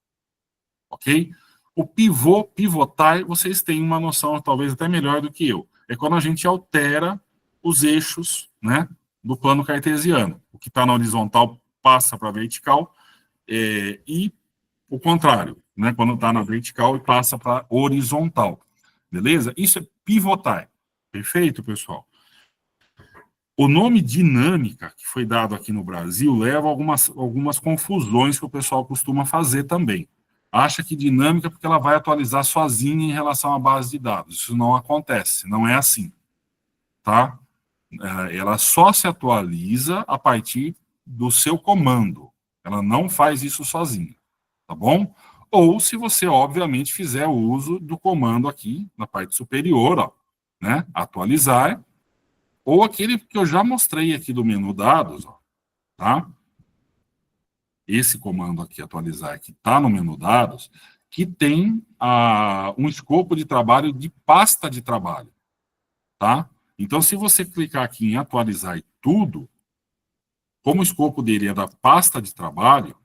Speaker 1: ok? O pivô, pivotar, vocês têm uma noção talvez até melhor do que eu. É quando a gente altera os eixos, né, do plano cartesiano. O que está na horizontal passa para a vertical, e o contrário, né, quando está na vertical e passa para horizontal. Beleza? Isso é pivotar. Perfeito, pessoal? O nome dinâmica, que foi dado aqui no Brasil, leva a algumas confusões que o pessoal costuma fazer também. Acha que dinâmica porque ela vai atualizar sozinha em relação à base de dados. Isso não acontece, não é assim, tá? Ela só se atualiza a partir do seu comando. Ela não faz isso sozinha, tá bom? Ou se você, obviamente, fizer o uso do comando aqui, na parte superior, ó, né? Atualizar, ou aquele que eu já mostrei aqui do menu dados, ó, tá? Esse comando aqui, atualizar, que está no menu dados, que tem um escopo de trabalho de pasta de trabalho. tá? Então, se você clicar aqui em atualizar e tudo, como o escopo dele é da pasta de trabalho,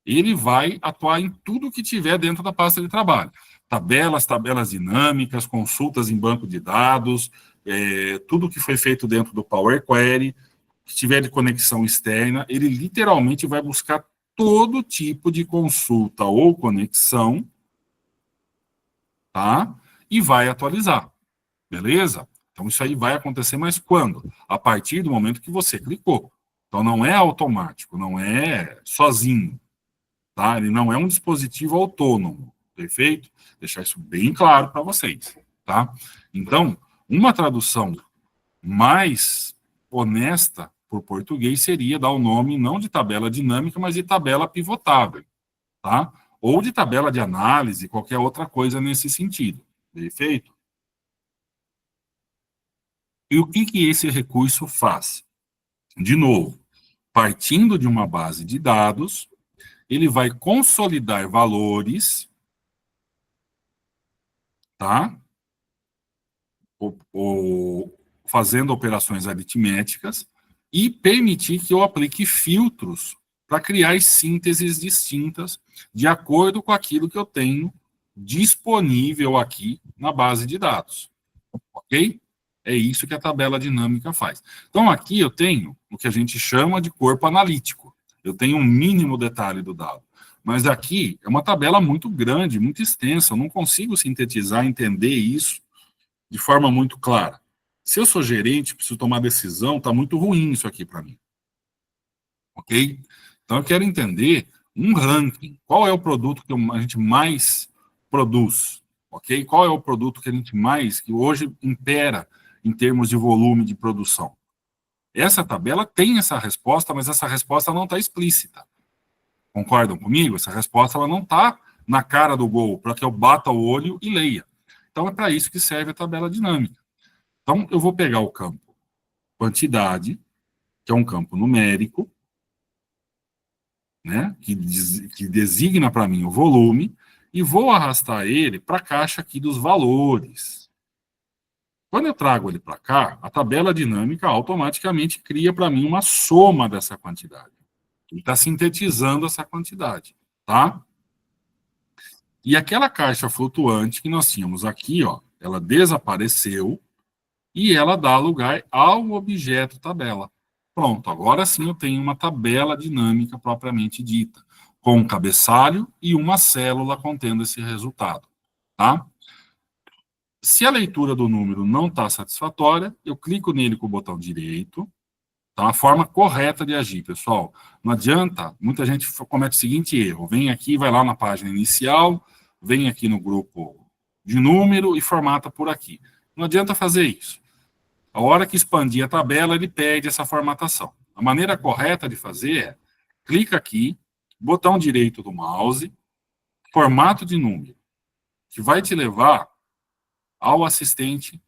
Speaker 1: ele vai atuar em tudo que tiver dentro da pasta de trabalho. Tabelas, tabelas dinâmicas, consultas em banco de dados, tudo que foi feito dentro do Power Query, que tiver de conexão externa, ele literalmente vai buscar todo tipo de consulta ou conexão, tá? E vai atualizar, beleza? Então isso aí vai acontecer, mas quando? A partir do momento que você clicou. Então não é automático, não é sozinho, tá? Ele não é um dispositivo autônomo, perfeito? Deixar isso bem claro para vocês, tá? Então, uma tradução mais honesta por português seria dar o nome não de tabela dinâmica, mas de tabela pivotável, tá? Ou de tabela de análise, qualquer outra coisa nesse sentido, perfeito? E o que que esse recurso faz? De novo, partindo de uma base de dados, ele vai consolidar valores, tá? Ou fazendo operações aritméticas e permitir que eu aplique filtros para criar sínteses distintas de acordo com aquilo que eu tenho disponível aqui na base de dados, ok? É isso que a tabela dinâmica faz. Então, aqui eu tenho o que a gente chama de corpo analítico. Eu tenho um mínimo detalhe do dado. Mas aqui é uma tabela muito grande, muito extensa. Eu não consigo sintetizar, entender isso de forma muito clara. Se eu sou gerente, preciso tomar decisão, está muito ruim isso aqui para mim. Ok? Então, eu quero entender um ranking. Qual é o produto que a gente mais produz? Ok? Qual é o produto que a gente mais, que hoje impera em termos de volume de produção? Essa tabela tem essa resposta, mas essa resposta não está explícita. Concordam comigo? Essa resposta ela não está na cara do gol, para que eu bata o olho e leia. Então, é para isso que serve a tabela dinâmica. Então, eu vou pegar o campo quantidade, que é um campo numérico, né, que designa para mim o volume, e vou arrastar ele para a caixa aqui dos valores. Quando eu trago ele para cá, a tabela dinâmica automaticamente cria para mim uma soma dessa quantidade. Ele está sintetizando essa quantidade, tá? E aquela caixa flutuante que nós tínhamos aqui, ó, ela desapareceu e ela dá lugar ao objeto tabela. Pronto, agora sim eu tenho uma tabela dinâmica propriamente dita, com um cabeçalho e uma célula contendo esse resultado, tá? Se a leitura do número não está satisfatória, eu clico nele com o botão direito, tá? A forma correta de agir, pessoal. Não adianta, muita gente comete o seguinte erro, vem aqui, vai lá na página inicial, vem aqui no grupo de número e formata por aqui. Não adianta fazer isso. A hora que expandir a tabela, ele perde essa formatação. A maneira correta de fazer é, clica aqui, botão direito do mouse, formato de número, que vai te levar ao assistente,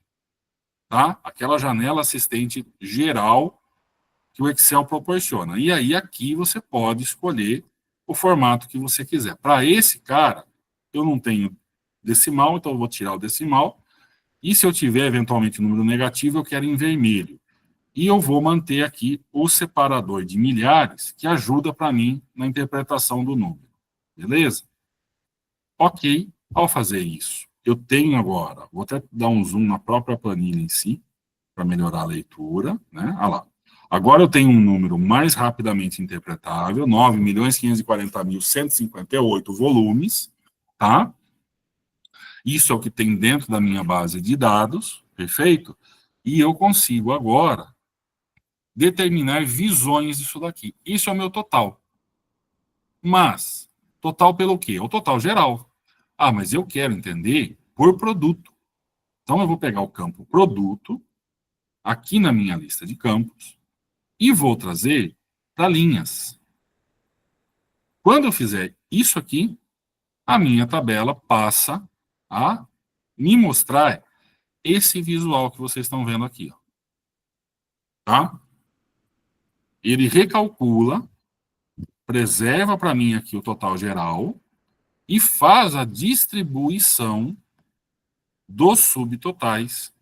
Speaker 1: tá? Aquela janela assistente geral que o Excel proporciona. E aí aqui você pode escolher o formato que você quiser. Para esse cara, eu não tenho decimal, então eu vou tirar o decimal. E se eu tiver eventualmente número negativo, eu quero em vermelho. E eu vou manter aqui o separador de milhares, que ajuda para mim na interpretação do número. Beleza? Ok, ao fazer isso, eu tenho agora, vou até dar um zoom na própria planilha em si, para melhorar a leitura, né? Olha lá. Agora eu tenho um número mais rapidamente interpretável, 9.540.158 volumes, tá? Isso é o que tem dentro da minha base de dados, perfeito? E eu consigo agora determinar visões disso daqui. Isso é o meu total. Mas, total pelo quê? O total geral. Ah, mas eu quero entender por produto. Então, eu vou pegar o campo produto, aqui na minha lista de campos, e vou trazer para linhas. Quando eu fizer isso aqui, a minha tabela passa a me mostrar esse visual que vocês estão vendo aqui. Ó. Tá? Ele recalcula, preserva para mim aqui o total geral, e faz a distribuição dos subtotais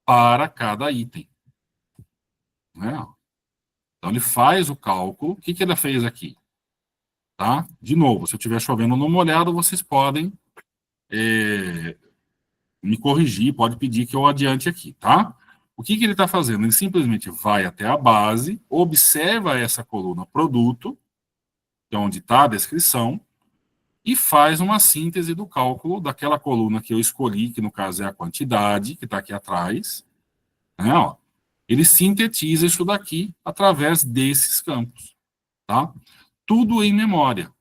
Speaker 1: para cada item. Né? Então, ele faz o cálculo. O que, que ele fez aqui? Tá? De novo, se eu estiver chovendo no molhado, vocês podem me corrigir, pode pedir que eu adiante aqui, tá? O que, que ele está fazendo? Ele simplesmente vai até a base, observa essa coluna produto, que é onde está a descrição, e faz uma síntese do cálculo daquela coluna que eu escolhi, que no caso é a quantidade, que está aqui atrás. Né, ó. Ele sintetiza isso daqui através desses campos. Tá? Tudo em memória.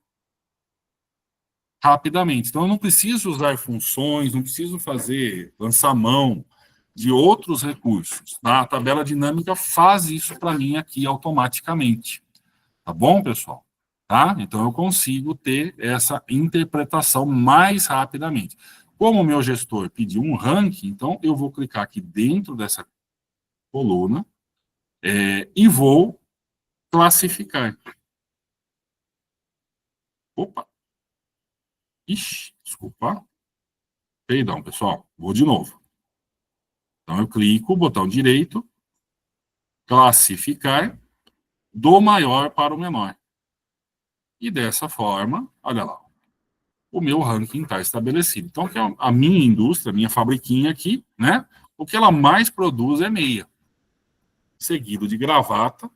Speaker 1: Rapidamente. Então, eu não preciso usar funções, não preciso lançar mão de outros recursos. Tá? A tabela dinâmica faz isso para mim aqui automaticamente. Tá bom, pessoal? Tá? Então, eu consigo ter essa interpretação mais rapidamente. Como o meu gestor pediu um ranking, então eu vou clicar aqui dentro dessa coluna e vou classificar. Opa! Ixi, desculpa. Perdão, pessoal. Vou de novo. Então, eu clico, botão direito, classificar, do maior para o menor. E dessa forma, olha lá, o meu ranking está estabelecido. Então, a minha indústria, a minha fabriquinha aqui, né? O que ela mais produz é meia, seguido de gravata,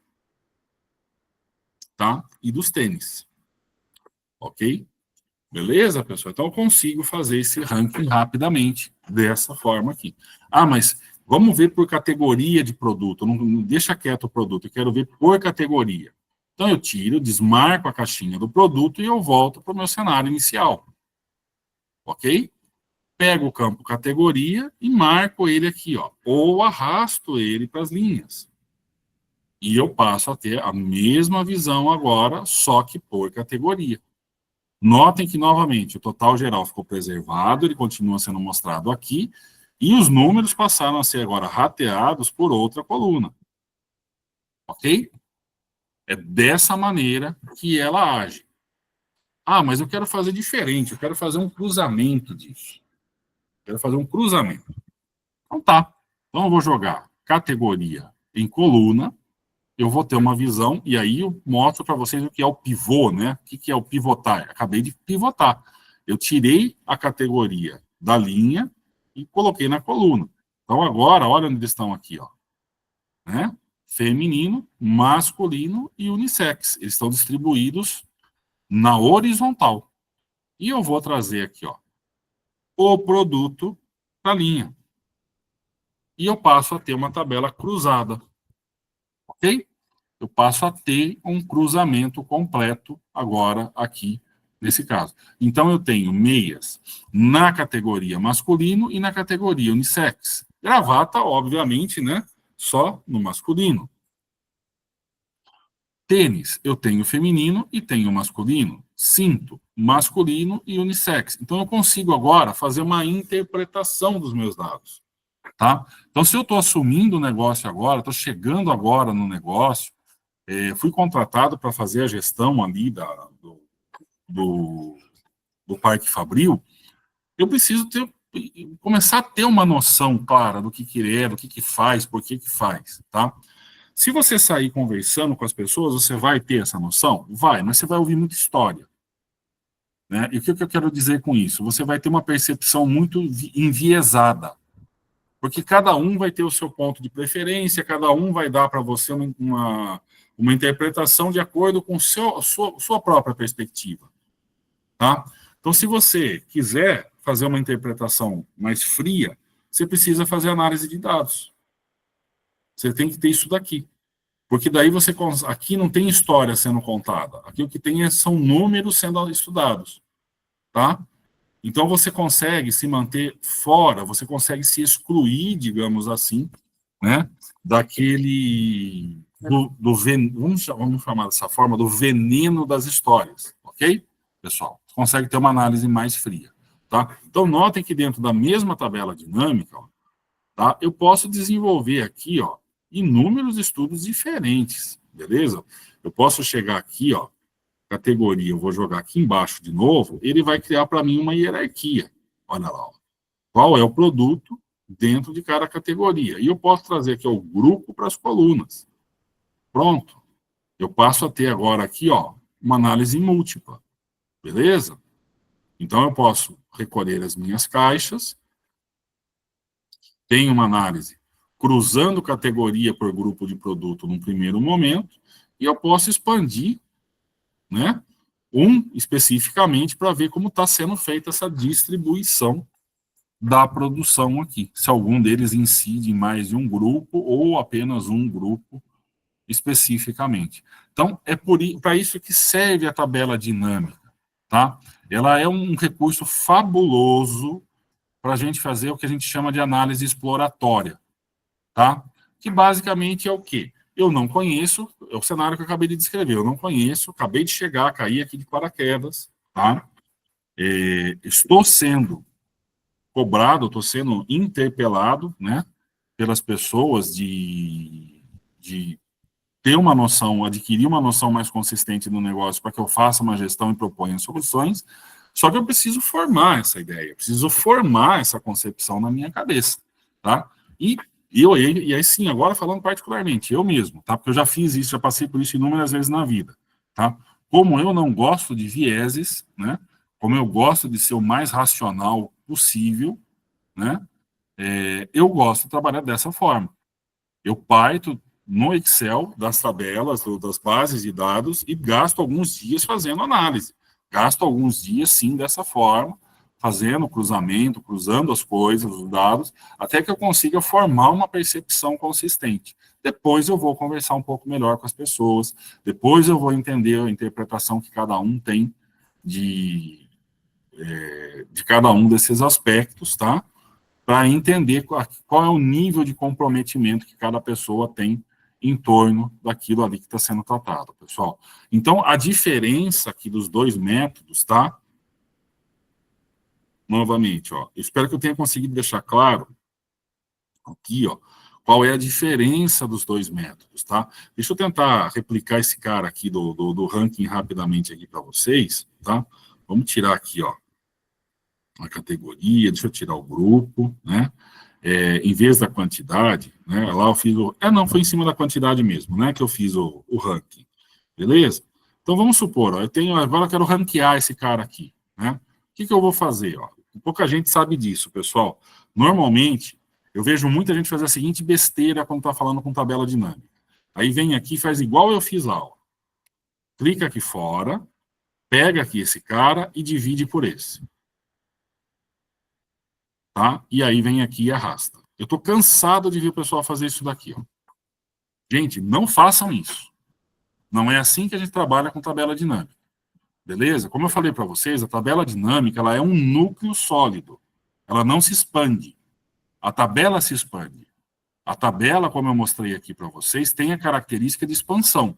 Speaker 1: tá? E dos tênis. Ok? Beleza, pessoal? Então, eu consigo fazer esse ranking rapidamente, dessa forma aqui. Ah, mas vamos ver por categoria de produto. Não deixa quieto o produto, eu quero ver por categoria. Então, eu tiro, desmarco a caixinha do produto e eu volto para o meu cenário inicial. Ok? Pego o campo categoria e marco ele aqui, ó, ou arrasto ele para as linhas. E eu passo a ter a mesma visão agora, só que por categoria. Notem que, novamente, o total geral ficou preservado, ele continua sendo mostrado aqui, e os números passaram a ser agora rateados por outra coluna. Ok? É dessa maneira que ela age. Ah, mas eu quero fazer diferente, eu quero fazer um cruzamento disso. Quero fazer um cruzamento. Então tá. Então eu vou jogar categoria em coluna, eu vou ter uma visão, e aí eu mostro para vocês o que é o pivô, né? O que é o pivotar? Acabei de pivotar. Eu tirei a categoria da linha e coloquei na coluna. Então agora, olha onde eles estão aqui, ó. Né? Feminino, masculino e unissex. Eles estão distribuídos na horizontal. E eu vou trazer aqui, ó, o produto para a linha. E eu passo a ter uma tabela cruzada. Ok? Eu passo a ter um cruzamento completo agora aqui nesse caso. Então, eu tenho meias na categoria masculino e na categoria unissex. Gravata, obviamente, né? Só no masculino. Tênis, eu tenho feminino e tenho masculino. Cinto, masculino e unissex. Então, eu consigo agora fazer uma interpretação dos meus dados. Tá? Então, se eu estou assumindo o negócio agora, estou chegando agora no negócio, fui contratado para fazer a gestão ali do Parque Fabril, eu preciso começar a ter uma noção clara do que é, do que faz, por que faz, tá? Se você sair conversando com as pessoas, você vai ter essa noção? Vai, mas você vai ouvir muita história. Né? E o que eu quero dizer com isso? Você vai ter uma percepção muito enviesada, porque cada um vai ter o seu ponto de preferência, cada um vai dar para você uma interpretação de acordo com sua própria perspectiva. Tá? Então, se você quiser fazer uma interpretação mais fria, você precisa fazer análise de dados. Você tem que ter isso daqui. Porque daí aqui não tem história sendo contada. Aqui o que tem são números sendo estudados. Tá? Então, você consegue se manter fora, você consegue se excluir, digamos assim, né, vamos chamar dessa forma, do veneno das histórias, ok? Pessoal, você consegue ter uma análise mais fria, tá? Então, notem que dentro da mesma tabela dinâmica, ó, tá, eu posso desenvolver aqui, ó, inúmeros estudos diferentes, beleza? Eu posso chegar aqui, ó, categoria, eu vou jogar aqui embaixo de novo, ele vai criar para mim uma hierarquia. Olha lá, ó. qual é o produto dentro de cada categoria. E eu posso trazer aqui o grupo para as colunas. Pronto. Eu passo a ter agora aqui, ó, uma análise múltipla. Beleza? Então, eu posso recolher as minhas caixas, tenho uma análise cruzando categoria por grupo de produto num primeiro momento, e eu posso expandir, né, especificamente para ver como está sendo feita essa distribuição da produção aqui, se algum deles incide em mais de um grupo ou apenas um grupo especificamente. Então, é para isso que serve a tabela dinâmica, tá? Ela é um recurso fabuloso para a gente fazer o que a gente chama de análise exploratória, tá? Que basicamente é o quê? Eu não conheço, é o cenário que eu acabei de descrever, eu não conheço, acabei de chegar, caí aqui de paraquedas, tá? Estou sendo cobrado, estou sendo interpelado, né, pelas pessoas de ter uma noção, adquirir uma noção mais consistente do negócio para que eu faça uma gestão e proponha soluções, só que eu preciso formar essa ideia, preciso formar essa concepção na minha cabeça, tá? E aí sim, agora falando particularmente, eu mesmo, tá? Porque eu já fiz isso, já passei por isso inúmeras vezes na vida, tá? Como eu não gosto de vieses, né? Como eu gosto de ser o mais racional possível, né? Eu gosto de trabalhar dessa forma. Eu parto no Excel das tabelas, das bases de dados e gasto alguns dias fazendo análise. Gasto alguns dias, sim, dessa forma, fazendo cruzamento, cruzando as coisas, os dados, até que eu consiga formar uma percepção consistente. Depois eu vou conversar um pouco melhor com as pessoas, depois eu vou entender a interpretação que cada um tem de cada um desses aspectos, tá? Para entender qual é o nível de comprometimento que cada pessoa tem em torno daquilo ali que está sendo tratado, pessoal. Então, a diferença aqui dos dois métodos, tá? Novamente, ó, eu espero que eu tenha conseguido deixar claro aqui, ó, qual é a diferença dos dois métodos, tá? Deixa eu tentar replicar esse cara aqui do ranking rapidamente aqui para vocês, tá? Vamos tirar aqui, ó, a categoria, deixa eu tirar o grupo, né? Em vez da quantidade, né? Lá eu fiz o. Não, foi em cima da quantidade mesmo, né? Que eu fiz o ranking. Beleza? Então vamos supor, ó, agora eu quero ranquear esse cara aqui, né? O que eu vou fazer, ó? Pouca gente sabe disso, pessoal. Normalmente, eu vejo muita gente fazer a seguinte besteira quando está falando com tabela dinâmica. Aí vem aqui e faz igual eu fiz lá, ó. Clica aqui fora, pega aqui esse cara e divide por esse. Tá? E aí vem aqui e arrasta. Eu estou cansado de ver o pessoal fazer isso daqui. Ó. Gente, não façam isso. Não é assim que a gente trabalha com tabela dinâmica. Beleza? Como eu falei para vocês, a tabela dinâmica ela é um núcleo sólido. Ela não se expande. A tabela se expande. A tabela, como eu mostrei aqui para vocês, tem a característica de expansão.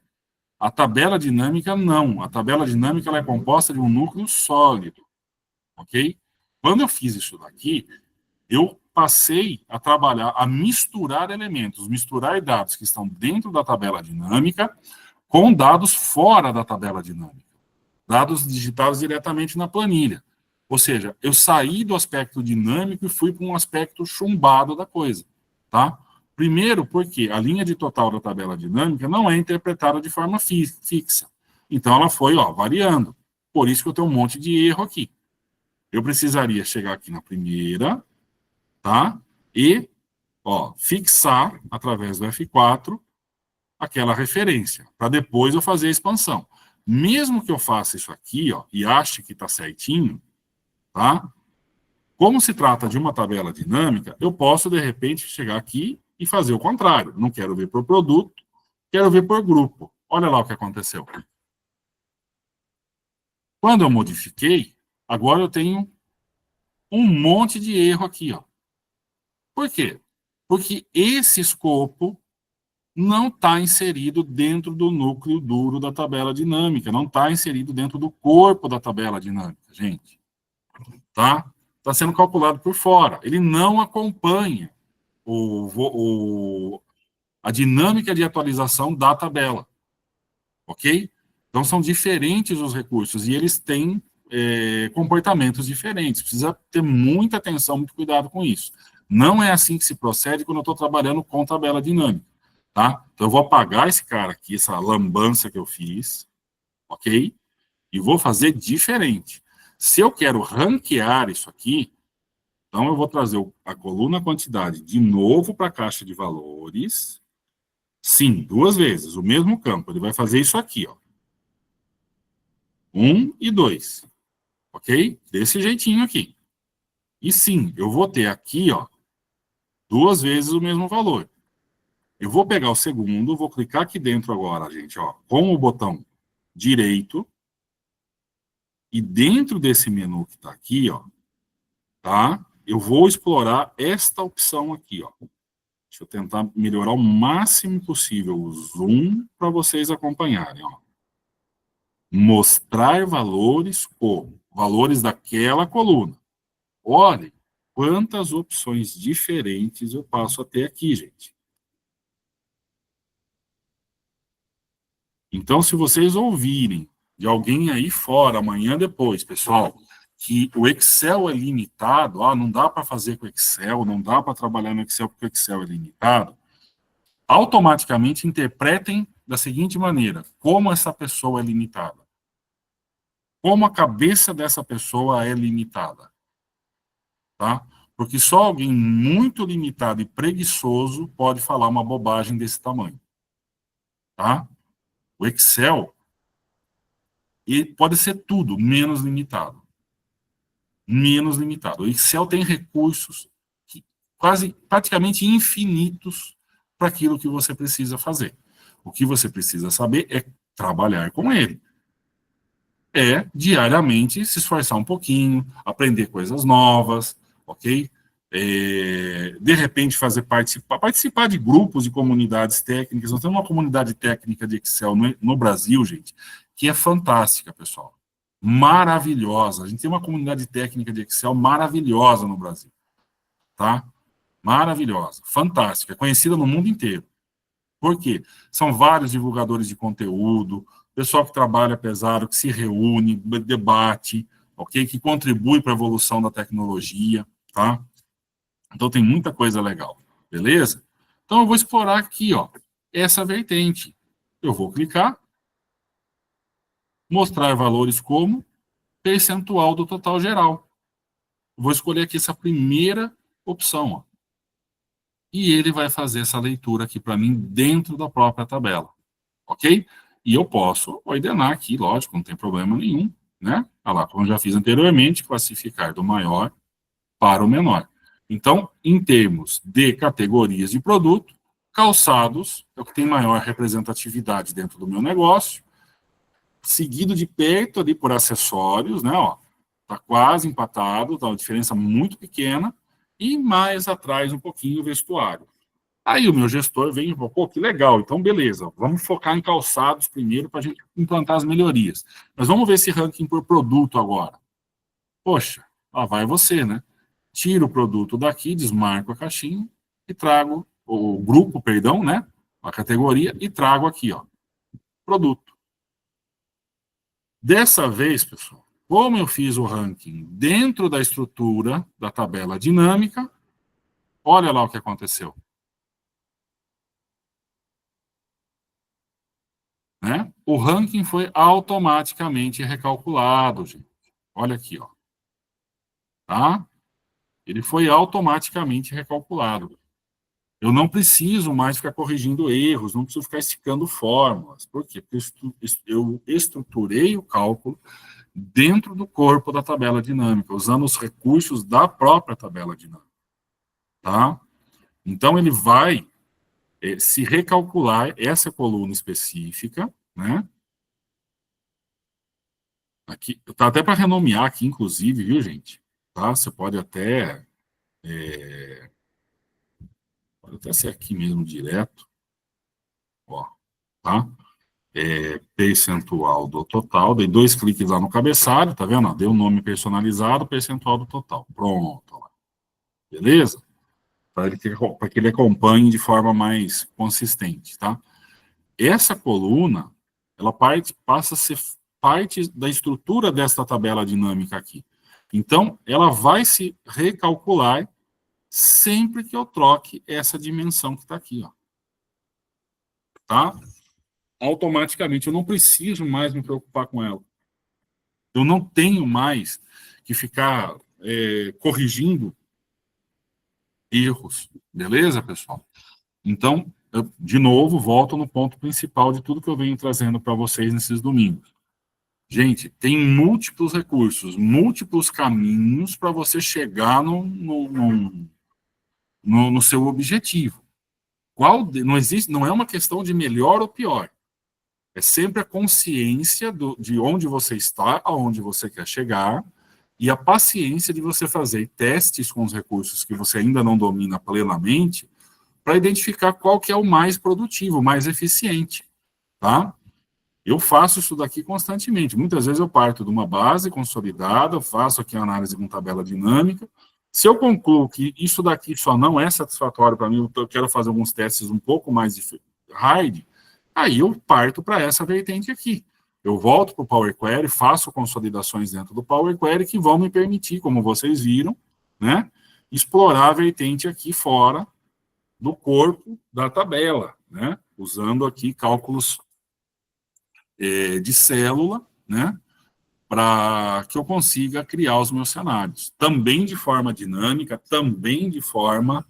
Speaker 1: A tabela dinâmica, não. A tabela dinâmica ela é composta de um núcleo sólido. Ok? Quando eu fiz isso daqui, eu passei a trabalhar, a misturar elementos, misturar dados que estão dentro da tabela dinâmica com dados fora da tabela dinâmica, dados digitados diretamente na planilha. Ou seja, eu saí do aspecto dinâmico e fui para um aspecto chumbado da coisa, tá? Primeiro, porque a linha de total da tabela dinâmica não é interpretada de forma fixa. Então, ela foi, ó, variando. Por isso que eu tenho um monte de erro aqui. Eu precisaria chegar aqui na primeira, tá? E, ó, fixar, através do F4, aquela referência, para depois eu fazer a expansão. Mesmo que eu faça isso aqui, ó, e ache que está certinho, tá? Como se trata de uma tabela dinâmica, eu posso, de repente, chegar aqui e fazer o contrário. Não quero ver por produto, quero ver por grupo. Olha lá o que aconteceu. Quando eu modifiquei, agora eu tenho um monte de erro aqui, ó. Por quê? Porque esse escopo não está inserido dentro do núcleo duro da tabela dinâmica, não está inserido dentro do corpo da tabela dinâmica, gente. Tá? Está sendo calculado por fora. Ele não acompanha a dinâmica de atualização da tabela. Ok? Então, são diferentes os recursos e eles têm comportamentos diferentes. Precisa ter muita atenção, muito cuidado com isso. Não é assim que se procede quando eu estou trabalhando com tabela dinâmica, tá? Então, eu vou apagar esse cara aqui, essa lambança que eu fiz, ok? E vou fazer diferente. Se eu quero ranquear isso aqui, então eu vou trazer a coluna quantidade de novo para a caixa de valores. Sim, 2 vezes, o mesmo campo. Ele vai fazer isso aqui, ó. 1 e 2. Ok? Desse jeitinho aqui. E sim, eu vou ter aqui, ó, 2 vezes o mesmo valor. Eu vou pegar o segundo, vou clicar aqui dentro agora, gente, ó, com o botão direito. E dentro desse menu que está aqui, ó, tá? Eu vou explorar esta opção aqui, ó. Deixa eu tentar melhorar o máximo possível o zoom para vocês acompanharem, ó. Mostrar valores como valores daquela coluna. Olhem quantas opções diferentes eu passo a ter aqui, gente. Então, se vocês ouvirem de alguém aí fora, amanhã depois, pessoal, que o Excel é limitado, não dá para fazer com o Excel, não dá para trabalhar no Excel porque o Excel é limitado, automaticamente interpretem da seguinte maneira: como essa pessoa é limitada. Como a cabeça dessa pessoa é limitada. Tá? Porque só alguém muito limitado e preguiçoso pode falar uma bobagem desse tamanho. Tá? O Excel pode ser tudo menos limitado. Menos limitado. O Excel tem recursos quase praticamente infinitos para aquilo que você precisa fazer. O que você precisa saber é trabalhar com ele. É diariamente se esforçar um pouquinho, aprender coisas novas, ok? De repente participar de grupos e comunidades técnicas. Nós temos uma comunidade técnica de Excel no Brasil, gente, que é fantástica, pessoal. Maravilhosa. A gente tem uma comunidade técnica de Excel maravilhosa no Brasil, tá? Maravilhosa, fantástica, conhecida no mundo inteiro. Por quê? São vários divulgadores de conteúdo, pessoal que trabalha pesado, que se reúne, debate, ok? Que contribui para a evolução da tecnologia, tá? Então tem muita coisa legal, beleza? Então eu vou explorar aqui, ó, essa vertente. Eu vou clicar, mostrar valores como percentual do total geral. Vou escolher aqui essa primeira opção, ó. E ele vai fazer essa leitura aqui para mim dentro da própria tabela, ok? E eu posso ordenar aqui, lógico, não tem problema nenhum, né? Olha lá, como eu já fiz anteriormente, classificar do maior para o menor. Então, em termos de categorias de produto, calçados é o que tem maior representatividade dentro do meu negócio, seguido de perto ali por acessórios, né? Ó, tá quase empatado, tá uma diferença muito pequena, e mais atrás um pouquinho o vestuário. Aí o meu gestor vem e fala, pô, que legal, então beleza, vamos focar em calçados primeiro para a gente implantar as melhorias. Mas vamos ver esse ranking por produto agora. Poxa, lá vai você, né? Tiro o produto daqui, desmarco a caixinha e trago o grupo, perdão, né? A categoria e trago aqui, ó, produto. Dessa vez, pessoal, como eu fiz o ranking dentro da estrutura da tabela dinâmica, olha lá o que aconteceu. Né? O ranking foi automaticamente recalculado, gente. Olha aqui, ó. Tá? Ele foi automaticamente recalculado. Eu não preciso mais ficar corrigindo erros, não preciso ficar esticando fórmulas. Por quê? Porque eu estruturei o cálculo dentro do corpo da tabela dinâmica, usando os recursos da própria tabela dinâmica. Tá? Então, ele vai se recalcular essa coluna específica, né? Aqui, tá até para renomear aqui, inclusive, viu, gente? Tá? Você pode até ser aqui mesmo direto, ó, tá? Percentual do total, dei 2 cliques lá no cabeçalho, tá vendo? Deu um nome personalizado, percentual do total. Pronto, ó. Beleza? Para que ele acompanhe de forma mais consistente, tá? Essa coluna, ela passa a ser parte da estrutura desta tabela dinâmica aqui. Então, ela vai se recalcular sempre que eu troque essa dimensão que está aqui, ó. Tá? Automaticamente, eu não preciso mais me preocupar com ela. Eu não tenho mais que ficar corrigindo erros. Beleza, pessoal? Então, eu, de novo, volto no ponto principal de tudo que eu venho trazendo para vocês nesses domingos. Gente, tem múltiplos recursos, múltiplos caminhos para você chegar no seu objetivo. Não existe, não é uma questão de melhor ou pior. É sempre a consciência de onde você está, aonde você quer chegar, e a paciência de você fazer testes com os recursos que você ainda não domina plenamente, para identificar qual que é o mais produtivo, o mais eficiente, tá? Eu faço isso daqui constantemente. Muitas vezes eu parto de uma base consolidada, eu faço aqui a análise com tabela dinâmica. Se eu concluo que isso daqui só não é satisfatório para mim, eu quero fazer alguns testes um pouco mais hard, aí eu parto para essa vertente aqui. Eu volto para o Power Query, faço consolidações dentro do Power Query que vão me permitir, como vocês viram, né, explorar a vertente aqui fora do corpo da tabela, né, usando aqui cálculos de célula, né, para que eu consiga criar os meus cenários. Também de forma dinâmica, também de forma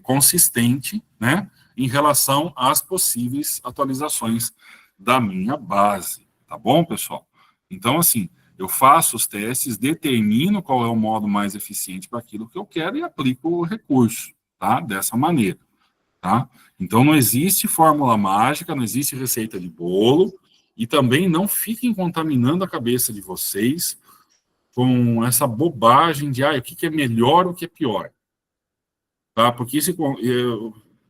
Speaker 1: consistente, né, em relação às possíveis atualizações da minha base. Tá bom, pessoal? Então, assim, eu faço os testes, determino qual é o modo mais eficiente para aquilo que eu quero e aplico o recurso, tá? Dessa maneira. Tá? Então, não existe fórmula mágica, não existe receita de bolo, e também não fiquem contaminando a cabeça de vocês com essa bobagem de o que é melhor ou o que é pior. Tá? Porque se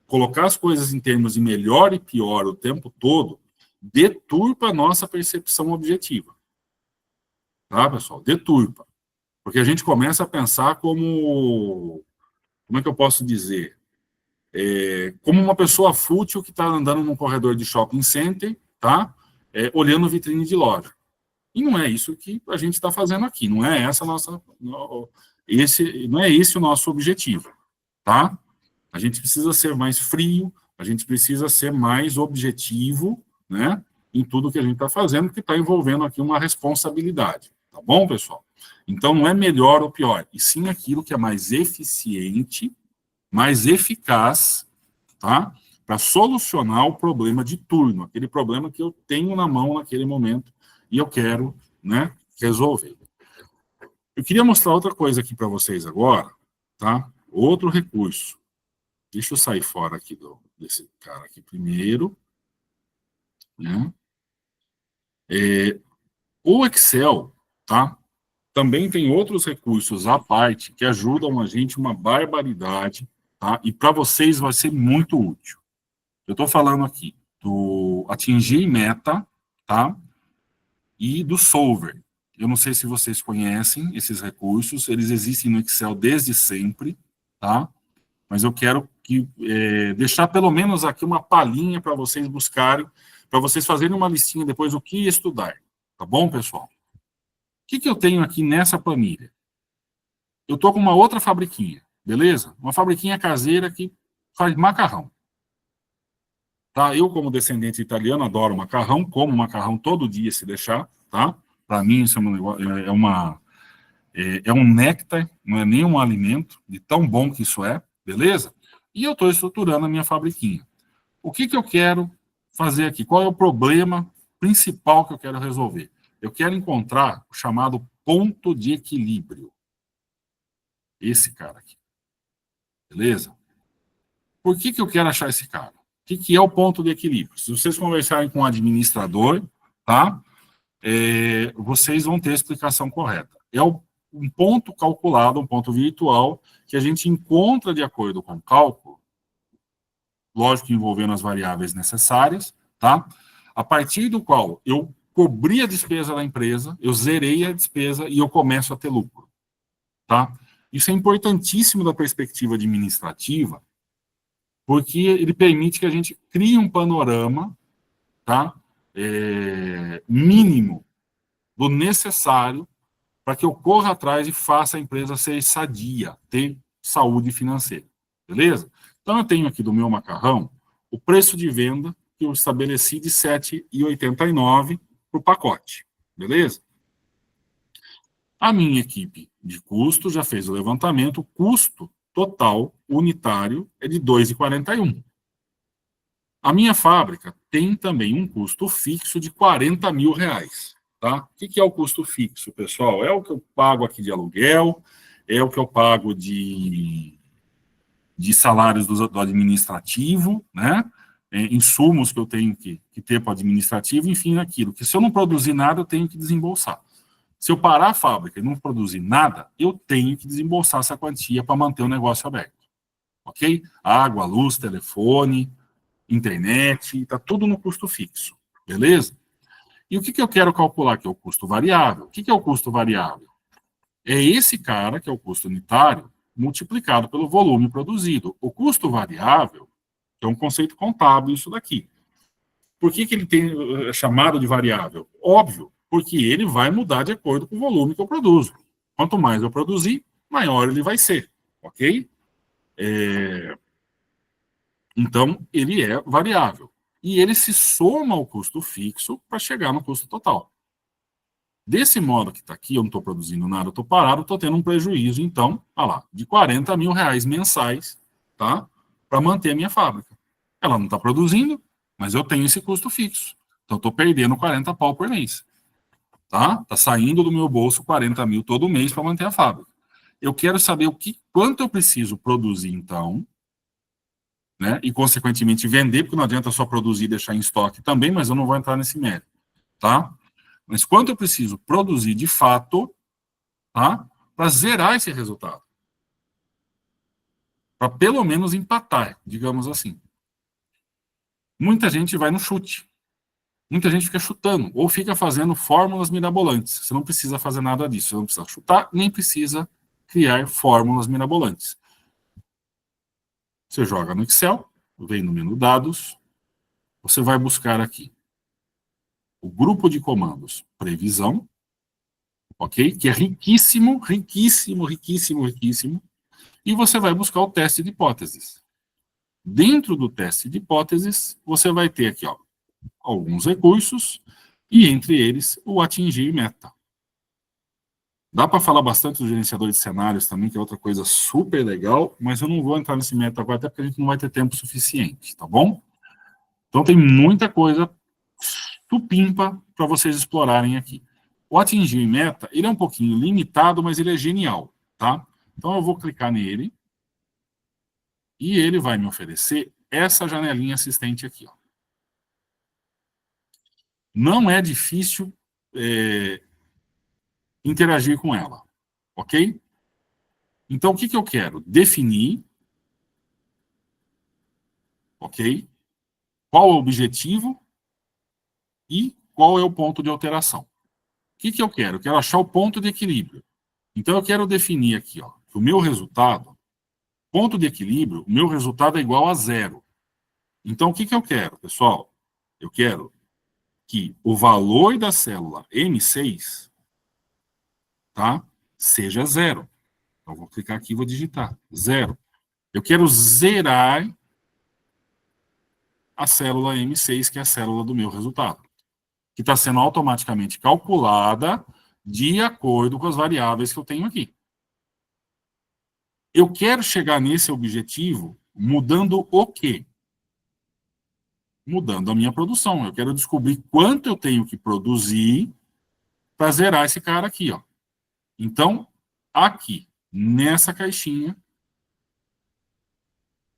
Speaker 1: colocar as coisas em termos de melhor e pior o tempo todo, deturpa a nossa percepção objetiva. Tá, pessoal? Deturpa. Porque a gente começa a pensar como é que eu posso dizer? Como uma pessoa fútil que está andando num corredor de shopping center, tá? Olhando vitrine de loja. E não é isso que a gente está fazendo aqui, não é essa nossa, não é esse o nosso objetivo, tá? A gente precisa ser mais frio, a gente precisa ser mais objetivo, né? Em tudo que a gente está fazendo, que está envolvendo aqui uma responsabilidade, tá bom, pessoal? Então não é melhor ou pior, e sim aquilo que é mais eficiente, mais eficaz, tá? Para solucionar o problema de turno, aquele problema que eu tenho na mão naquele momento e eu quero, né, resolver. Eu queria mostrar outra coisa aqui para vocês agora, tá? Outro recurso. Deixa eu sair fora aqui desse cara aqui primeiro, né? O Excel, tá? Também tem outros recursos à parte que ajudam a gente uma barbaridade, tá? E para vocês vai ser muito útil. Eu estou falando aqui do atingir meta, tá? E do solver. Eu não sei se vocês conhecem esses recursos, eles existem no Excel desde sempre, tá? Mas eu quero deixar pelo menos aqui uma palhinha para vocês buscarem, para vocês fazerem uma listinha depois do que estudar. Tá bom, pessoal? O que eu tenho aqui nessa planilha? Eu estou com uma outra fabriquinha, beleza? Uma fabriquinha caseira que faz macarrão. Tá? Eu, como descendente italiano, adoro macarrão, como macarrão todo dia, se deixar, tá? Para mim, isso é um néctar, não é nem um alimento, de tão bom que isso é, beleza? E eu estou estruturando a minha fabriquinha. O que eu quero fazer aqui? Qual é o problema principal que eu quero resolver? Eu quero encontrar o chamado ponto de equilíbrio. Esse cara aqui. Beleza? Por que eu quero achar esse cara? O que é o ponto de equilíbrio? Se vocês conversarem com o administrador, tá? Vocês vão ter a explicação correta. É um ponto calculado, um ponto virtual, que a gente encontra de acordo com o cálculo, lógico, envolvendo as variáveis necessárias, tá? A partir do qual eu cobri a despesa da empresa, eu zerei a despesa e eu começo a ter lucro, tá? Isso é importantíssimo da perspectiva administrativa, porque ele permite que a gente crie um panorama, tá? mínimo do necessário para que eu corra atrás e faça a empresa ser sadia, ter saúde financeira. Beleza? Então, eu tenho aqui do meu macarrão o preço de venda que eu estabeleci de R$ 7,89 por pacote. Beleza? A minha equipe de custo já fez o levantamento, o custo total unitário é de R$ 2,41. A minha fábrica tem também um custo fixo de R$ 40 mil. Tá? O que é o custo fixo, pessoal? É o que eu pago aqui de aluguel, é o que eu pago de salários do administrativo, né? Insumos que eu tenho que ter para o administrativo, enfim, aquilo. Que se eu não produzir nada, eu tenho que desembolsar. Se eu parar a fábrica e não produzir nada, eu tenho que desembolsar essa quantia para manter o negócio aberto. Ok? Água, luz, telefone, internet, está tudo no custo fixo. Beleza? E o que eu quero calcular aqui? É o custo variável. O que é o custo variável? É esse cara, que é o custo unitário, multiplicado pelo volume produzido. O custo variável é um conceito contábil isso daqui. Por que ele tem chamado de variável? Óbvio, porque ele vai mudar de acordo com o volume que eu produzo. Quanto mais eu produzir, maior ele vai ser, ok? Então, ele é variável. E ele se soma ao custo fixo para chegar no custo total. Desse modo que está aqui, eu não estou produzindo nada, eu estou parado, estou tendo um prejuízo, então, olha lá, de R$ 40 mil mensais, tá? Para manter a minha fábrica. Ela não está produzindo, mas eu tenho esse custo fixo. Então, estou perdendo 40 pau por mês. Tá? Está saindo do meu bolso 40 mil todo mês para manter a fábrica. Eu quero saber quanto eu preciso produzir, então, né? E, consequentemente, vender, porque não adianta só produzir e deixar em estoque também, mas eu não vou entrar nesse mérito. Tá? Mas quanto eu preciso produzir de fato, tá? Para zerar esse resultado. Para pelo menos empatar, digamos assim. Muita gente vai no chute. Muita gente fica chutando, ou fica fazendo fórmulas mirabolantes. Você não precisa fazer nada disso. Você não precisa chutar, nem precisa criar fórmulas mirabolantes. Você joga no Excel, vem no menu Dados, você vai buscar aqui o grupo de comandos Previsão, ok? Que é riquíssimo, riquíssimo, riquíssimo, riquíssimo. E você vai buscar o teste de hipóteses. Dentro do teste de hipóteses, você vai ter aqui, ó, alguns recursos, e entre eles, o atingir meta. Dá para falar bastante do gerenciador de cenários também, que é outra coisa super legal, mas eu não vou entrar nesse meta agora, até porque a gente não vai ter tempo suficiente, tá bom? Então tem muita coisa supimpa para vocês explorarem aqui. O atingir meta, ele é um pouquinho limitado, mas ele é genial, tá? Então eu vou clicar nele, e ele vai me oferecer essa janelinha assistente aqui, ó. Não é difícil interagir com ela, ok? Então, o que eu quero? Definir, ok? Qual é o objetivo e qual é o ponto de alteração. O que eu quero? Eu quero achar o ponto de equilíbrio. Então, eu quero definir aqui, ó, que o meu resultado, ponto de equilíbrio, o meu resultado é igual a zero. Então, o que eu quero, pessoal? Eu quero que o valor da célula M6, tá, seja zero. Então, vou clicar aqui e vou digitar zero. Eu quero zerar a célula M6, que é a célula do meu resultado, que está sendo automaticamente calculada de acordo com as variáveis que eu tenho aqui. Eu quero chegar nesse objetivo mudando o quê? Mudando a minha produção. Eu quero descobrir quanto eu tenho que produzir para zerar esse cara aqui, ó. Então, aqui, nessa caixinha,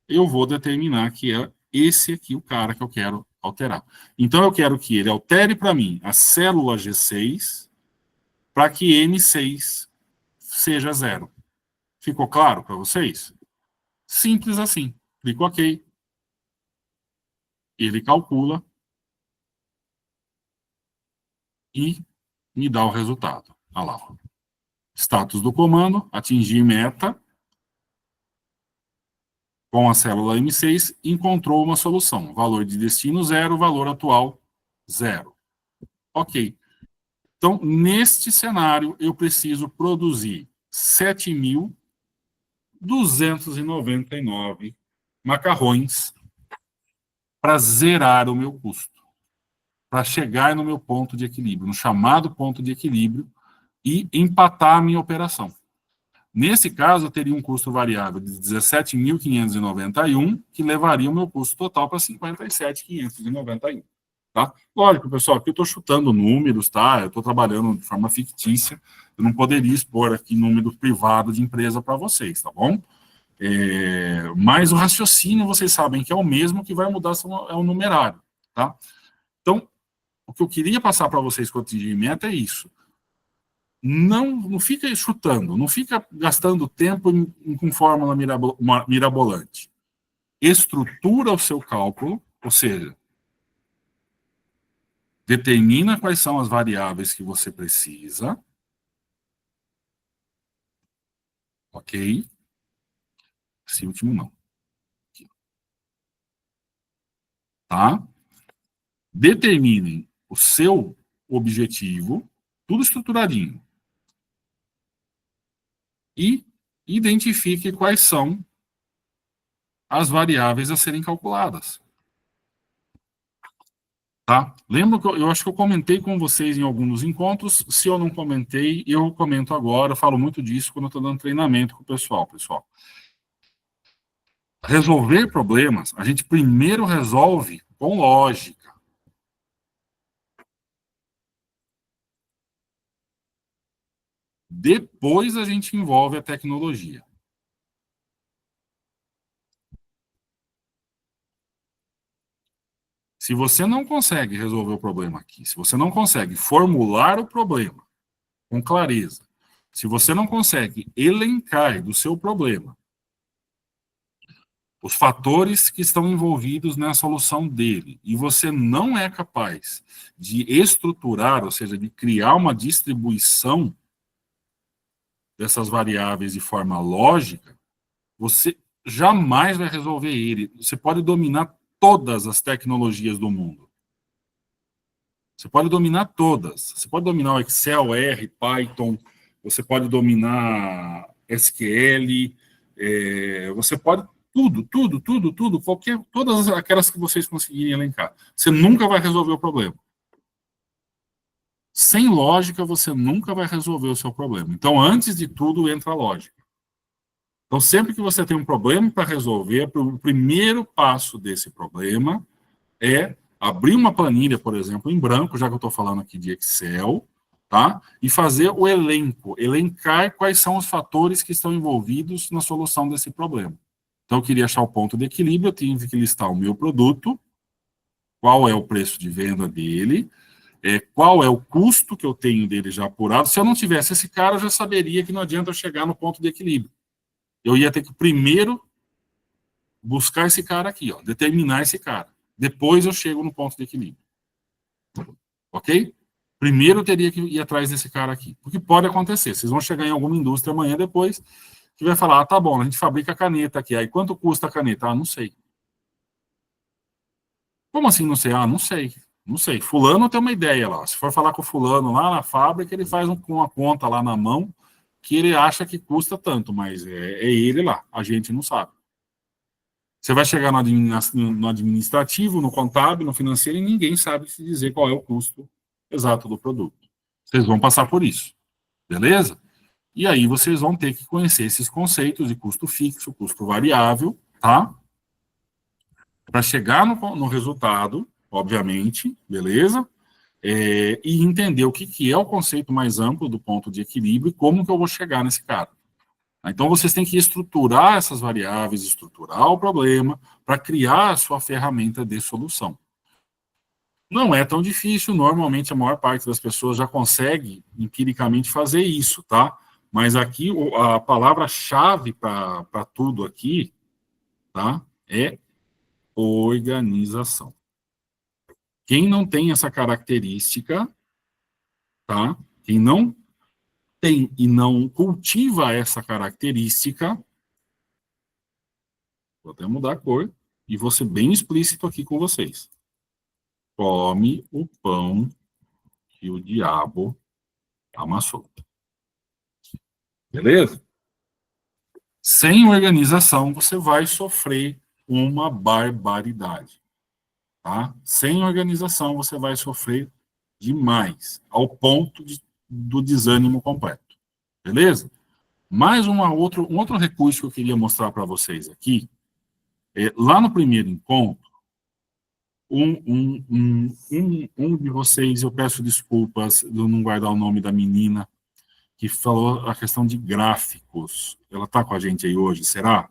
Speaker 1: eu vou determinar que é esse aqui o cara que eu quero alterar. Então, eu quero que ele altere para mim a célula G6 para que M6 seja zero. Ficou claro para vocês? Simples assim. Clico OK. Ele calcula e me dá o resultado. Olha lá. Status do comando, atingir meta com a célula M6, encontrou uma solução. Valor de destino zero, valor atual Zero. Ok. Então, neste cenário, eu preciso produzir 7.299 macarrões para zerar o meu custo, para chegar no meu ponto de equilíbrio, no chamado ponto de equilíbrio, e empatar a minha operação. Nesse caso, eu teria um custo variável de 17.591, que levaria o meu custo total para 57.591. Tá? Lógico, pessoal, aqui eu estou chutando números, tá? Eu estou trabalhando de forma fictícia, eu não poderia expor aqui número privado de empresa para vocês, tá bom? Mas o raciocínio, vocês sabem que é o mesmo, que vai mudar é o numerário, tá? Então, o que eu queria passar para vocês com o atendimento é isso. Não fica chutando, não fica gastando tempo com fórmula mirabolante. Estrutura o seu cálculo, ou seja, determina quais são as variáveis que você precisa, ok? Esse último não. Aqui. Tá? Determinem o seu objetivo, tudo estruturadinho, e identifique quais são as variáveis a serem calculadas. Tá? Lembra que eu acho que eu comentei com vocês em alguns encontros. Se eu não comentei, eu comento agora. Eu falo muito disso quando eu estou dando treinamento com o pessoal. Resolver problemas, a gente primeiro resolve com lógica. Depois a gente envolve a tecnologia. Se você não consegue resolver o problema aqui, se você não consegue formular o problema com clareza, se você não consegue elencar do seu problema os fatores que estão envolvidos na solução dele, e você não é capaz de estruturar, ou seja, de criar uma distribuição dessas variáveis de forma lógica, você jamais vai resolver ele. Você pode dominar todas as tecnologias do mundo. Você pode dominar todas. Você pode dominar o Excel, R, Python, você pode dominar SQL, você pode tudo, todas aquelas que vocês conseguirem elencar. Você nunca vai resolver o problema. Sem lógica, você nunca vai resolver o seu problema. Então, antes de tudo, entra a lógica. Então, sempre que você tem um problema para resolver, o primeiro passo desse problema é abrir uma planilha, por exemplo, em branco, já que eu estou falando aqui de Excel, tá? E fazer o elenco, elencar quais são os fatores que estão envolvidos na solução desse problema. Então, eu queria achar o ponto de equilíbrio, eu tive que listar o meu produto, qual é o preço de venda dele, qual é o custo que eu tenho dele já apurado. Se eu não tivesse esse cara, eu já saberia que não adianta eu chegar no ponto de equilíbrio. Eu ia ter que primeiro buscar esse cara aqui, ó, determinar esse cara. Depois eu chego no ponto de equilíbrio. Ok? Primeiro eu teria que ir atrás desse cara aqui. Porque pode acontecer. Vocês vão chegar em alguma indústria amanhã depois que vai falar, tá bom, a gente fabrica caneta aqui. Aí quanto custa a caneta? Ah, não sei. Como assim não sei? Ah, não sei. Não sei. Fulano tem uma ideia lá. Se for falar com o fulano lá na fábrica, ele faz uma conta lá na mão que ele acha que custa tanto, mas é ele lá. A gente não sabe. Você vai chegar no administrativo, no contábil, no financeiro, e ninguém sabe se dizer qual é o custo exato do produto. Vocês vão passar por isso, beleza? E aí vocês vão ter que conhecer esses conceitos de custo fixo, custo variável, tá? Para chegar no resultado, obviamente, beleza? E entender o que é o conceito mais amplo do ponto de equilíbrio e como que eu vou chegar nesse cara. Então, vocês têm que estruturar essas variáveis, estruturar o problema, para criar a sua ferramenta de solução. Não é tão difícil, normalmente a maior parte das pessoas já consegue empiricamente fazer isso, tá? Mas aqui, a palavra-chave para tudo aqui, tá? É organização. Quem não tem essa característica, tá? Quem não tem e não cultiva essa característica, vou até mudar a cor, e vou ser bem explícito aqui com vocês. come o pão que o diabo amassou. Beleza? Sem organização, você vai sofrer uma barbaridade. Tá? Sem organização, você vai sofrer demais, ao ponto do desânimo completo. Beleza? Mais um outro recurso que eu queria mostrar para vocês aqui, lá no primeiro encontro, um de vocês, eu peço desculpas de eu não guardar o nome da menina, que falou a questão de gráficos. Ela está com a gente aí hoje, será?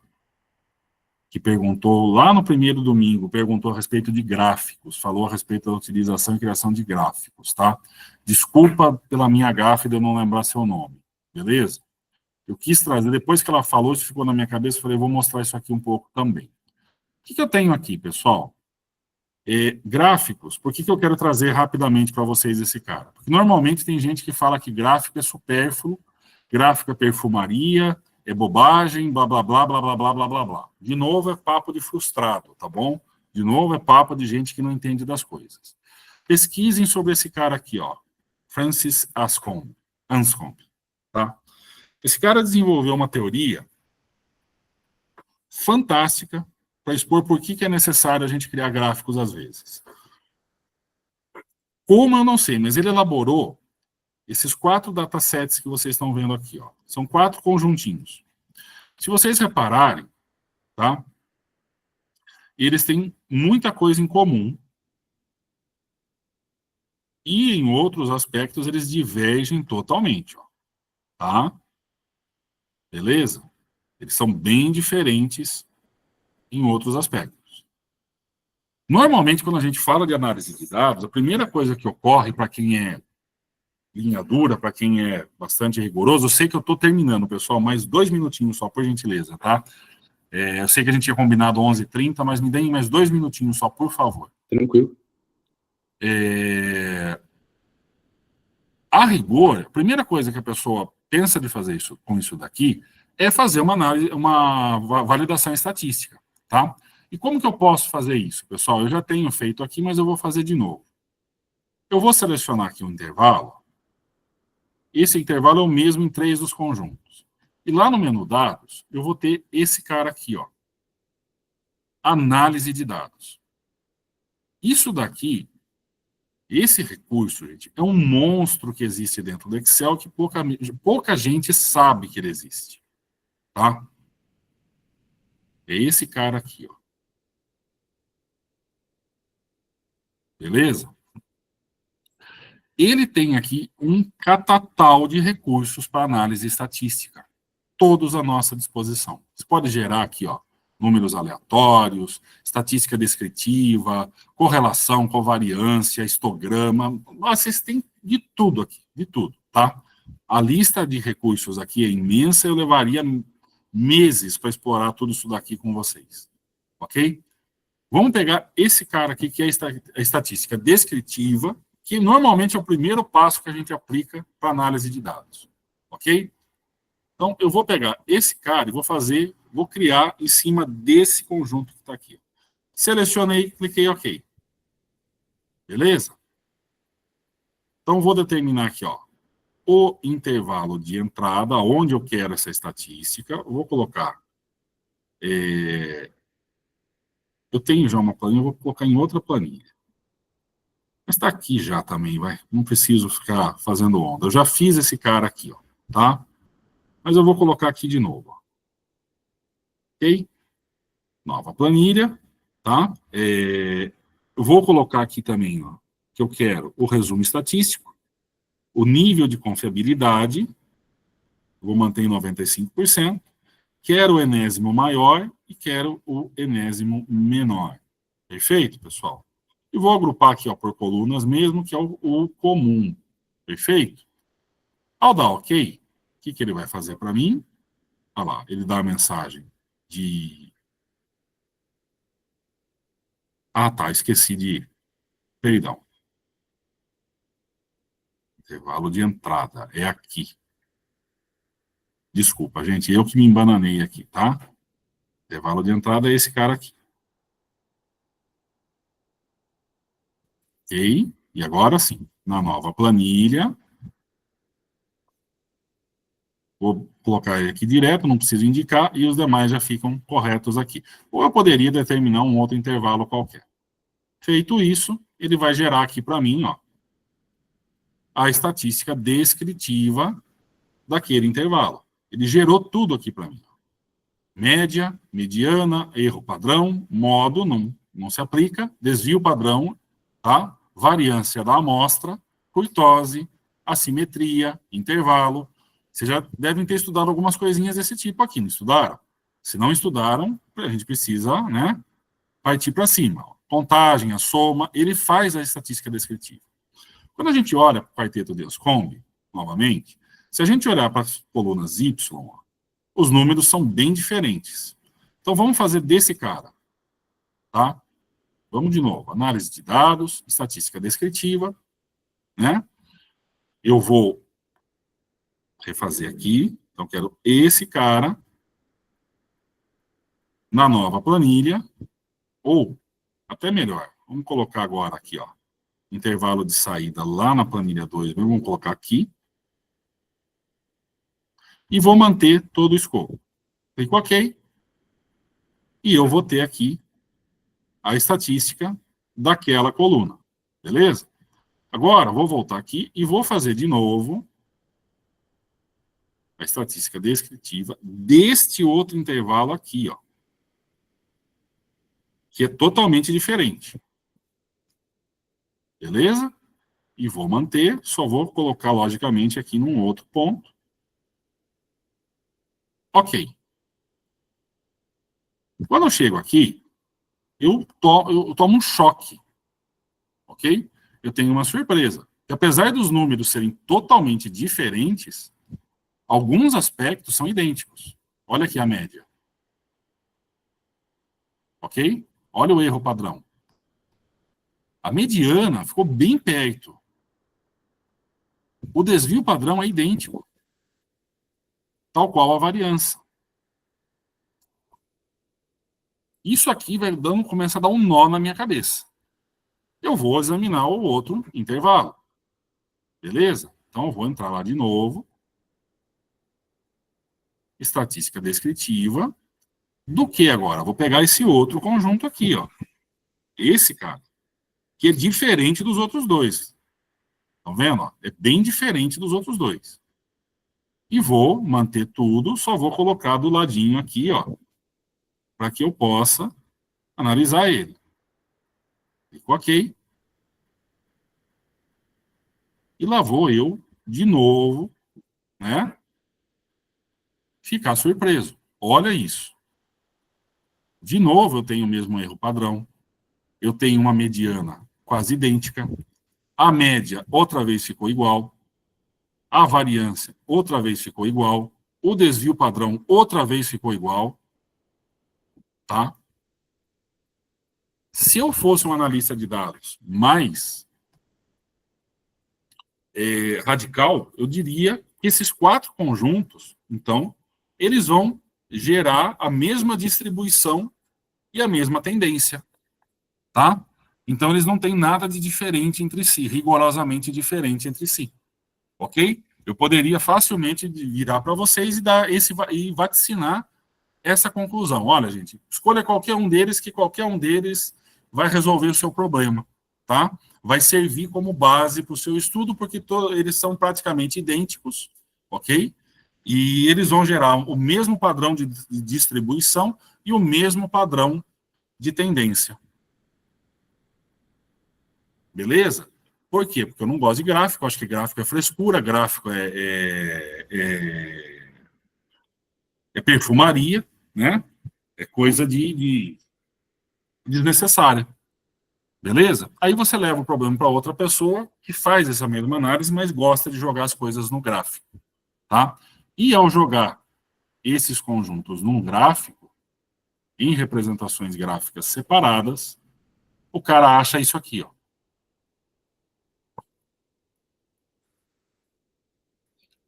Speaker 1: Que perguntou, lá no primeiro domingo, perguntou a respeito de gráficos, falou a respeito da utilização e criação de gráficos, tá? Desculpa pela minha gafe de eu não lembrar seu nome, beleza? Eu quis trazer, depois que ela falou, isso ficou na minha cabeça, eu falei, vou mostrar isso aqui um pouco também. O que eu tenho aqui, pessoal? Gráficos, por que eu quero trazer rapidamente para vocês esse cara? Porque normalmente tem gente que fala que gráfico é supérfluo, gráfico é perfumaria, é bobagem, blá, blá, blá, blá, blá, blá, blá, blá, blá. De novo, é papo de frustrado, tá bom? De novo, é papo de gente que não entende das coisas. Pesquisem sobre esse cara aqui, ó, Francis Anscombe, tá? Esse cara desenvolveu uma teoria fantástica para expor por que é necessário a gente criar gráficos às vezes. Como eu não sei, mas ele elaborou esses 4 datasets que vocês estão vendo aqui, ó. São 4 conjuntinhos. Se vocês repararem, tá? Eles têm muita coisa em comum e em outros aspectos eles divergem totalmente, ó. Tá? Beleza? Eles são bem diferentes em outros aspectos. Normalmente, quando a gente fala de análise de dados, a primeira coisa que ocorre para quem é linha dura, para quem é bastante rigoroso, eu sei que eu estou terminando, pessoal, mais 2 minutinhos só, por gentileza, tá? Eu sei que a gente tinha combinado 11h30, mas me deem mais 2 minutinhos só, por favor.
Speaker 2: Tranquilo.
Speaker 1: A rigor, a primeira coisa que a pessoa pensa de fazer isso, com isso daqui é fazer uma análise, uma validação estatística, tá? E como que eu posso fazer isso, pessoal? Eu já tenho feito aqui, mas eu vou fazer de novo. Eu vou selecionar aqui um intervalo. Esse intervalo é o mesmo em 3 dos conjuntos. E lá no menu dados, eu vou ter esse cara aqui, ó. Análise de dados. Isso daqui, esse recurso, gente, é um monstro que existe dentro do Excel que pouca gente sabe que ele existe. Tá? É esse cara aqui, ó. Beleza? Ele tem aqui um catatal de recursos para análise estatística, todos à nossa disposição. Você pode gerar aqui, ó, números aleatórios, estatística descritiva, correlação, covariância, histograma. Vocês têm de tudo aqui, de tudo, tá? A lista de recursos aqui é imensa, eu levaria meses para explorar tudo isso daqui com vocês, ok? Vamos pegar esse cara aqui, que é a estatística descritiva, que normalmente é o primeiro passo que a gente aplica para análise de dados, ok? Então, eu vou pegar esse cara e vou criar em cima desse conjunto que está aqui. Selecionei, cliquei OK. Beleza? Então, vou determinar aqui, ó, o intervalo de entrada, onde eu quero essa estatística. Eu vou colocar... eu tenho já uma planilha, eu vou colocar em outra planilha. Mas está aqui já também, vai. Não preciso ficar fazendo onda. Eu já fiz esse cara aqui, ó, tá? Mas eu vou colocar aqui de novo, ó. Ok? Nova planilha, tá? Eu vou colocar aqui também, ó, que eu quero o resumo estatístico, o nível de confiabilidade, vou manter em 95%, quero o enésimo maior e quero o enésimo menor. Perfeito, pessoal? E vou agrupar aqui, ó, por colunas mesmo, que é o comum. Perfeito? Ao dar OK, o que ele vai fazer para mim? Olha lá, ele dá a mensagem de... Ah, tá, esqueci de... Perdão. Intervalo de entrada, é aqui. Desculpa, gente, eu que me embananei aqui, tá? Intervalo de entrada é esse cara aqui. Ok? E agora sim, na nova planilha, vou colocar ele aqui direto, não preciso indicar, e os demais já ficam corretos aqui. Ou eu poderia determinar um outro intervalo qualquer. Feito isso, ele vai gerar aqui para mim, ó, a estatística descritiva daquele intervalo. Ele gerou tudo aqui para mim. Média, mediana, erro padrão, modo, não se aplica, desvio padrão, tá? Variância da amostra, curtose, assimetria, intervalo. Vocês já devem ter estudado algumas coisinhas desse tipo aqui, não estudaram? Se não estudaram, a gente precisa, né, partir para cima. Contagem, a soma, ele faz a estatística descritiva. Quando a gente olha para o quarteto de Anscombe, novamente, se a gente olhar para as colunas Y, os números são bem diferentes. Então, vamos fazer desse cara, tá? Vamos de novo. Análise de dados, estatística descritiva, né? Eu vou refazer aqui. Então, quero esse cara na nova planilha, ou, até melhor, vamos colocar agora aqui, ó, intervalo de saída lá na planilha 2, vamos colocar aqui, e vou manter todo o escopo. Clico OK, e eu vou ter aqui a estatística daquela coluna, beleza? Agora, vou voltar aqui e vou fazer de novo a estatística descritiva deste outro intervalo aqui, ó, que é totalmente diferente. Beleza? E vou manter, só vou colocar, logicamente, aqui num outro ponto. Ok. Quando eu chego aqui, eu tomo um choque. Ok? Eu tenho uma surpresa. Que apesar dos números serem totalmente diferentes, alguns aspectos são idênticos. Olha aqui a média. Ok? Olha o erro padrão. A mediana ficou bem perto. O desvio padrão é idêntico, tal qual a variância. Isso aqui começa a dar um nó na minha cabeça. Eu vou examinar o outro intervalo. Beleza? Então, eu vou entrar lá de novo. Estatística descritiva. Do que agora? Vou pegar esse outro conjunto aqui, ó. Esse cara, que é diferente dos outros dois. Estão vendo? Ó? É bem diferente dos outros dois. E vou manter tudo, só vou colocar do ladinho aqui, ó, para que eu possa analisar ele. Clico OK. E lá vou eu, de novo, né, ficar surpreso. Olha isso. De novo, eu tenho o mesmo erro padrão. Eu tenho uma mediana quase idêntica. A média, outra vez, ficou igual. A variância, outra vez, ficou igual. O desvio padrão, outra vez, ficou igual. Tá? Se eu fosse um analista de dados mais radical, eu diria que esses quatro conjuntos, então, eles vão gerar a mesma distribuição e a mesma tendência, tá? Então, eles não têm nada de diferente entre si, rigorosamente diferente entre si, ok? Eu poderia facilmente virar para vocês e dar e vaticinar essa conclusão. Olha, gente, escolha qualquer um deles, que qualquer um deles vai resolver o seu problema, tá? Vai servir como base para o seu estudo, porque eles são praticamente idênticos, ok? E eles vão gerar o mesmo padrão de distribuição e o mesmo padrão de tendência. Beleza? Por quê? Porque eu não gosto de gráfico, acho que gráfico é frescura, gráfico é perfumaria, né? É coisa de desnecessária. Beleza? Aí você leva o problema para outra pessoa que faz essa mesma análise, mas gosta de jogar as coisas no gráfico. Tá? E ao jogar esses conjuntos num gráfico, em representações gráficas separadas, o cara acha isso aqui, ó.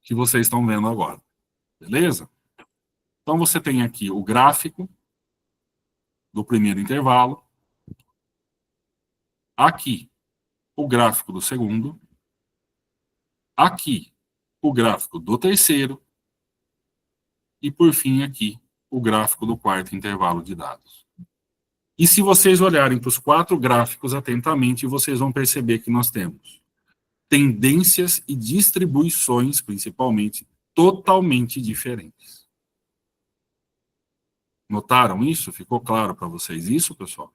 Speaker 1: Que vocês estão vendo agora. Beleza? Então você tem aqui o gráfico do primeiro intervalo. Aqui o gráfico do segundo, aqui o gráfico do terceiro e, por fim, aqui o gráfico do quarto intervalo de dados. E se vocês olharem para os 4 gráficos atentamente, vocês vão perceber que nós temos tendências e distribuições, principalmente, totalmente diferentes. Notaram isso? Ficou claro para vocês isso, pessoal?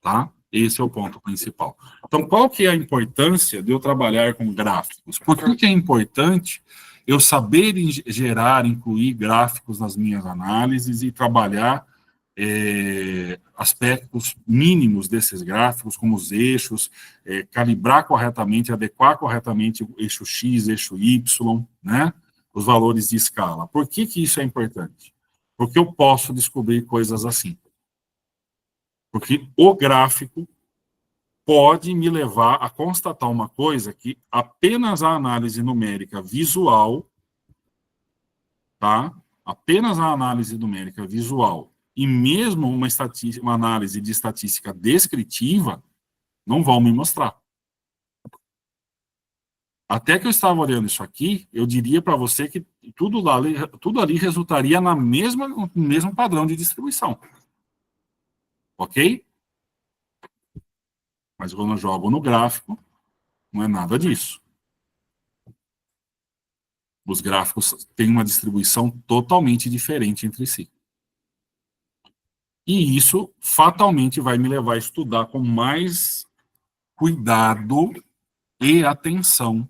Speaker 1: Tá? Esse é o ponto principal. Então, qual que é a importância de eu trabalhar com gráficos? Por que é importante eu saber gerar, incluir gráficos nas minhas análises e trabalhar aspectos mínimos desses gráficos, como os eixos, calibrar corretamente, adequar corretamente o eixo X, eixo Y, né? Os valores de escala. Por que isso é importante? Porque eu posso descobrir coisas assim. Porque o gráfico pode me levar a constatar uma coisa que apenas a análise numérica visual, tá? Apenas a análise numérica visual e mesmo uma análise de estatística descritiva não vão me mostrar. Até que eu estava olhando isso aqui, eu diria para você que tudo ali resultaria no mesmo padrão de distribuição. Ok? Mas quando eu jogo no gráfico, não é nada disso. Os gráficos têm uma distribuição totalmente diferente entre si. E isso fatalmente vai me levar a estudar com mais cuidado e atenção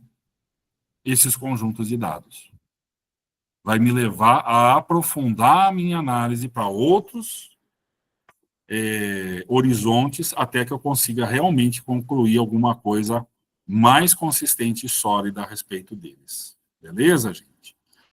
Speaker 1: esses conjuntos de dados. Vai me levar a aprofundar a minha análise para outros horizontes até que eu consiga realmente concluir alguma coisa mais consistente e sólida a respeito deles. Beleza, gente?